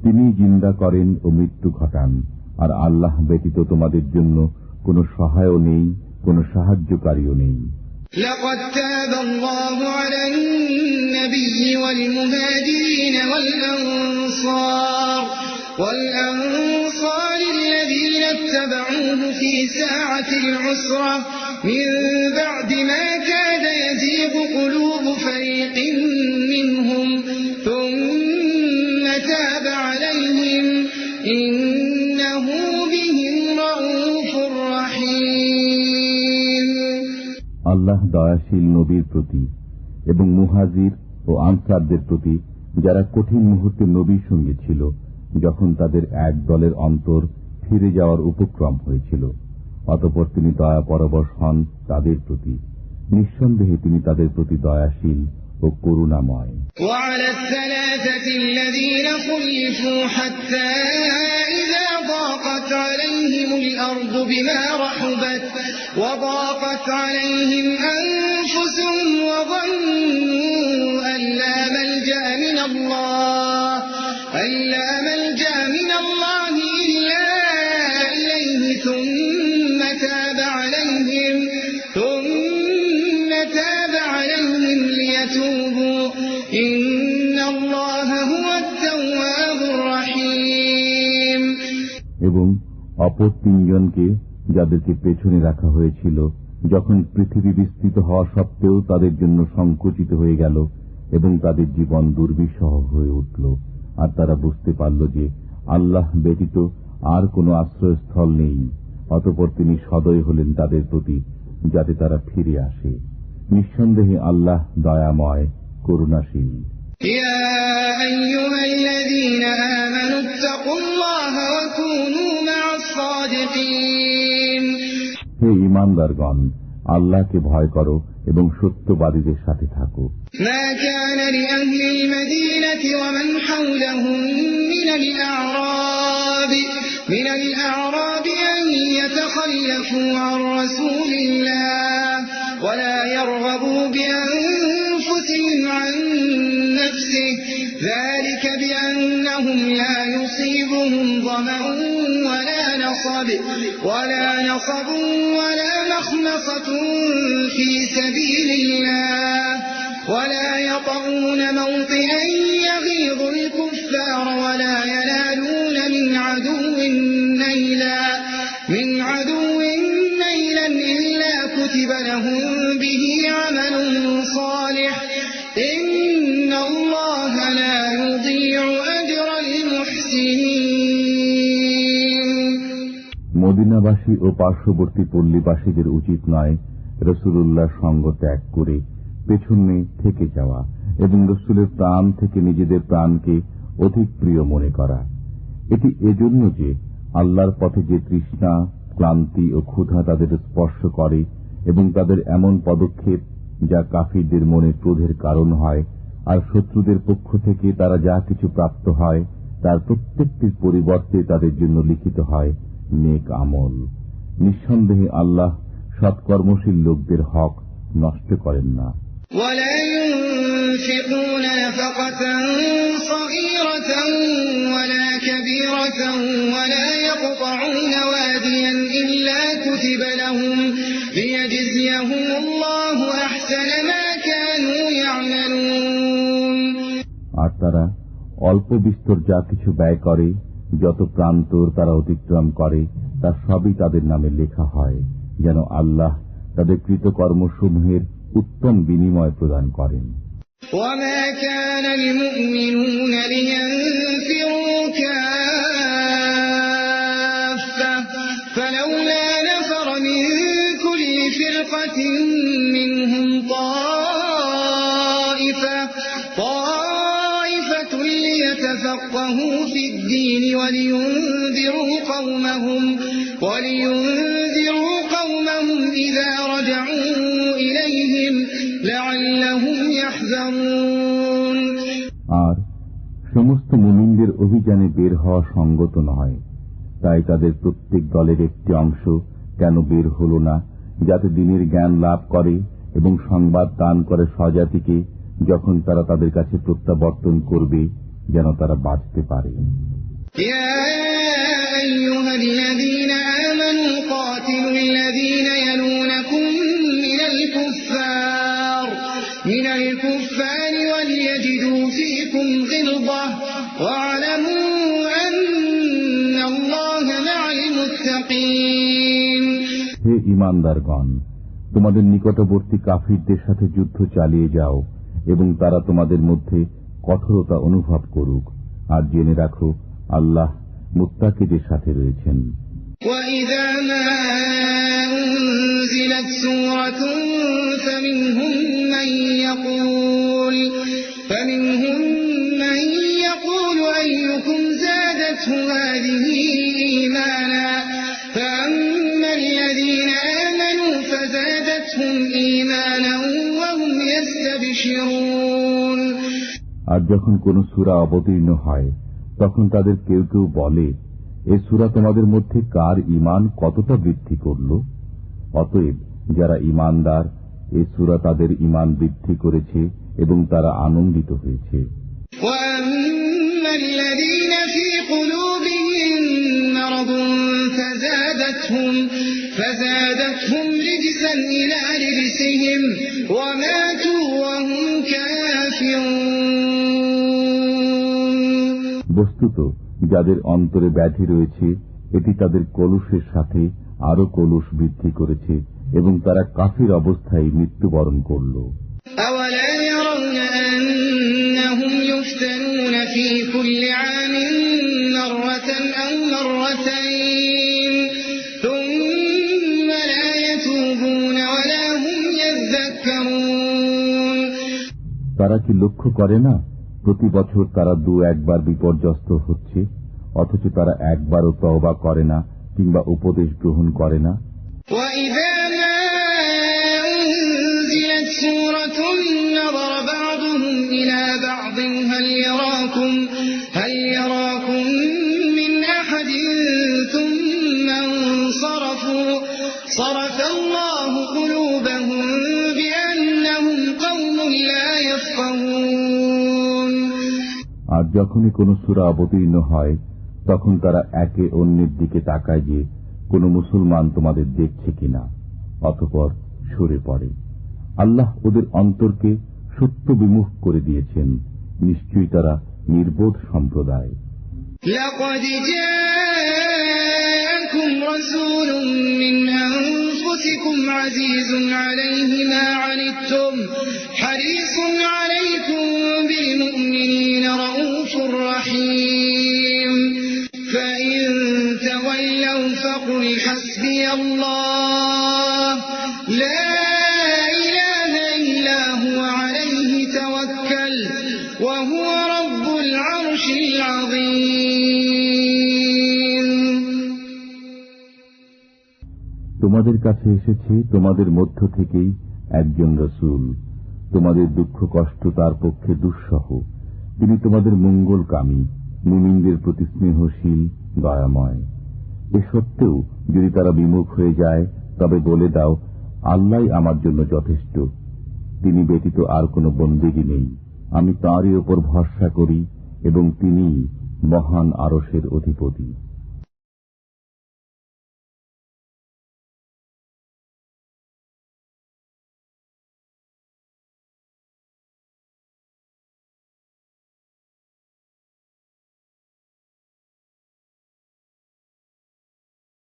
তিনি জিন্দা করেন ও মৃত্যু ঘটান, আর আল্লাহ ব্যতীত তোমাদের জন্য কোন সহায়ও নেই, কোন সাহায্যকারীও নেই। لقد تاب الله على النبي والمهاجرين والأنصار الذين اتبعوه في ساعة العسرة من بعد ما كاد يزيغ قلوب فريق منهم ثم تاب عليهم إنه بهم رؤوف رحيم। আল্লাহ দয়াশীল নবীর প্রতি এবং মুহাজির ও আনসারদের প্রতি যারা কঠিন মুহূর্তে নবীর সঙ্গে ছিল, যখন তাদের এক দলের অন্তর ফিরে যাওয়ার উপক্রম হয়েছিল, অতঃপর তিনি দয়া পরবশ হন তাদের প্রতি। নিঃসন্দেহে তিনি তাদের প্রতি দয়াশীল ও করুণাময়। وعلى الثلاثة الذين خلفوا حتى إذا ضاقت عليهم الأرض بما رحبت وضاقت عليهم أنفسهم وظنوا أن لا ملجأ من الله إلا إليه ثم تاب عليهم ليتوبوا إن الله هو التواب الرحيم। এবং অপর তিনজনকে যাদেরকে পেছনে রাখা হয়েছিল, যখন পৃথিবী বিস্তৃত হওয়া সত্ত্বেও তাদের জন্য সংকুচিত হয়ে গেল এবং তাদের জীবন দুর্বিষহ হয়ে উঠল, আর তারা বুঝতে পারল যে আল্লাহ ব্যতীত আর কোনো আশ্রয়স্থল নেই, অতঃপর তিনি সদয় হলেন তাদের প্রতি যাতে তারা ফিরে আসে। নিঃসন্দেহে আল্লাহ দয়াময়, করুণাশীল। ইয়া আইয়ুহাল্লাযীনা আমানু ইত্তাকুল্লাহা ওয়া কুনু মা'আস সাদিকিন। হে ঈমানদারগণ, আল্লাহকে ভয় করো এবং সত্যবাদীদের সাথে থাকো। মা কানা লিআহলিল মাদীনাতি ওয়া মান হাওলাহুম মিনাল আ'রাব আন ইয়াতাখাল্লাফু আন রাসূলিল্লাহ ওয়া লা ইয়ারগহাবু বিআনফুসিহিম আন নাফসিহি যালিকা বিআন্নাহুম লা ইউসীবুহুম ظمأٌ ولا نصب ولا مخمصة في سبيل الله ولا يطعون موطئا يغيظ الكفار ولا ينالون من عدو نيلا إلا كتب لهم به عمل صالح إن الله لا يضيع أجر المحسنين। মদিনাবাসী ও পার্শ্ববর্তী পল্লীবাসীদের উচিত নয় রাসূলুল্লাহ সঙ্গ ত্যাগ করে পেছনে থেকে যাওয়া এবং রাসূলের প্রাণ থেকে নিজেদের প্রাণকে অধিক প্রিয় মনে করা। এটি এজন্য যে আল্লাহর পথে যে তৃষ্ণা, ক্লান্তি ও ক্ষুধা তাদের স্পর্শ করে এবং তাদের এমন পদক্ষেপ যা কাফিরদের মনে ক্রোধের কারণ হয়, আর শত্রুদের পক্ষ থেকে তারা যা কিছু প্রাপ্ত হয় তার প্রত্যেকটির পরিবর্তে তাদের জন্য লিখিত হয় নেক আমল। নিঃসন্দেহে আল্লাহ সৎকর্মশীল লোকদের হক নষ্ট করেন না। ولا ينفقون نفقة صغيرة ولا كبيرة ولا يقطعون واديا إلا كتب لهم ليجزيهم الله أحسن ما كانوا يعملون। আর তারা অল্প বিস্তর যা কিছু ব্যয় করে, যত প্রান্তর তারা অতিক্রম করে, তা সবই তাদের নামে লেখা হয়, যেন আল্লাহ তাদের কৃতকর্মসমূহের উত্তম বিনিময় প্রদান করেন। وما كان المؤمنون لينفروا كافة فلولا نفر من كل فرقة منهم طائفة ليتفقهوا في الدين ولينذروا قومهم إذا رجعوا إليهم لعلهم يحذرون। আর সমস্ত মুমিনদের অভিযানে বের হওয়া সঙ্গত নয়, তাই তাদের প্রত্যেক দলের একটি অংশ কেন বের হল না, যাতে দিনের জ্ঞান লাভ করে এবং সংবাদ দান করে স্বজাতিকে, যখন তারা তাদের কাছে প্রত্যাবর্তন করবে, যেন তারা বাঁচতে পারে। يا أيها الذين آمنوا قاتلوا الذين يلونكم من الكفار وليجدوا فيكم غلظة واعلموا أن الله مع المتقين। হে ঈমানদারগণ, তোমাদের নিকটবর্তী কাফিরদের সাথে যুদ্ধ চালিয়ে যাও এবং তারা তোমাদের মধ্যে কঠোরতা অনুভব করুক, আর জেনে রাখো আল্লাহ মুত্তাকিদের সাথে রয়েছেন। وَإِذَا مَا أُنْزِلَتْ سُورَةٌ فَمِنْهُمْ مَنْ يَقُولُ أَيُّكُمْ زَادَتْهُ هَذِهِ إِيمَانًا فَأَمَّا الَّذِينَ آمَنُوا فَزَادَتْهُمْ إِيمَانًا وَهُمْ يَسْتَبْشِرُونَ। আর যখন কোন সূরা অবতীর্ণ হয়, তখন তাদের কেউ কেউ বলে, এই সূরা তোমাদের মধ্যে কার ঈমান কতটা বৃদ্ধি করল? অতএব যারা ঈমানদার, এই সূরা তাদের ঈমান বৃদ্ধি করেছে এবং তারা আনন্দিত হয়েছে। وَأَمَّا الَّذِينَ فِي قُلُوبِهِم مَّرَضٌ فَزَادَتْهُمْ رِجْسًا إِلَىٰ رِجْسِهِمْ وَمَاتُوا وَهُمْ كَافِرُونَ। বস্তুত যাদের অন্তরে ব্যাধি রয়েছে, এটি তাদের কলুষের সাথে আরো কলুষ বৃদ্ধি করেছে এবং তারা কাফির অবস্থায় মৃত্যুবরণ করল। أَوَلَا يَرَوْنَ أَنَّهُمْ يُفْتَنُونَ فِي كُلِّ عَامٍ مَّرَّةً أَوْ مَرَّتَيْنِ ثُمَّ لَا يَتُوبُونَ وَلَا هُمْ يَذَّكَّرُونَ। তারা কি লক্ষ্য করে না, প্রতি বছর তারা 2-1 বার বিপর্যস্ত হচ্ছে, অথচ তারা একবারও তওবা করে না কিংবা উপদেশ গ্রহণ করে না। وَإِذَا مَا أُنْزِلَتْ سُورَةٌ نَظَرَ بَعْضُهُمْ إِلَى بَعْضٍ هَلْ يَرَاكُمْ مِنْ أَحَدٍ ثُمَّ انصَرَفُوا صَرَفَ اللَّهُ قُلُوبَهُم بِأَنَّهُمْ قَوْمٌ لَّا يَفْقَهُونَ। আর যখনই কোন সূরা অবতীর্ণ হয়, তখন তারা একে অন্যের দিকে তাকায় যে কোন মুসলমান তোমাদের দেখছে কিনা, অতঃপর সরে পড়ে। আল্লাহ ওদের অন্তরকে সত্য বিমুখ করে দিয়েছেন, নিশ্চয়ই তারা নির্বোধ সম্প্রদায়। لقد جاءكم رسول من أنفسكم عزيز عليه ما عنتم حريص عليكم بالمؤمنين رؤوف رحيم فإن تولوا فقل حسبي الله لا إله إلا هو عليه توكل وهو رب العرش العظيم। তোমাদের কাছে এসেছে তোমাদের মধ্য থেকেই একজন রাসূল, তোমাদের দুঃখ কষ্ট তার পক্ষে দুঃসহ, তিনি তোমাদের মঙ্গলকামী, মুমিনদের প্রতি স্নেহশীল, দয়াময়। এ সত্ত্বেও যদি তারা বিমুখ হয়ে যায়, তবে বলে দাও, আল্লাহই আমার জন্য যথেষ্ট, তিনি ব্যতীত আর কোনো বন্দেগী নেই। আমি তাঁরই ওপর ভরসা করি এবং তিনি মহান আরশের অধিপতি।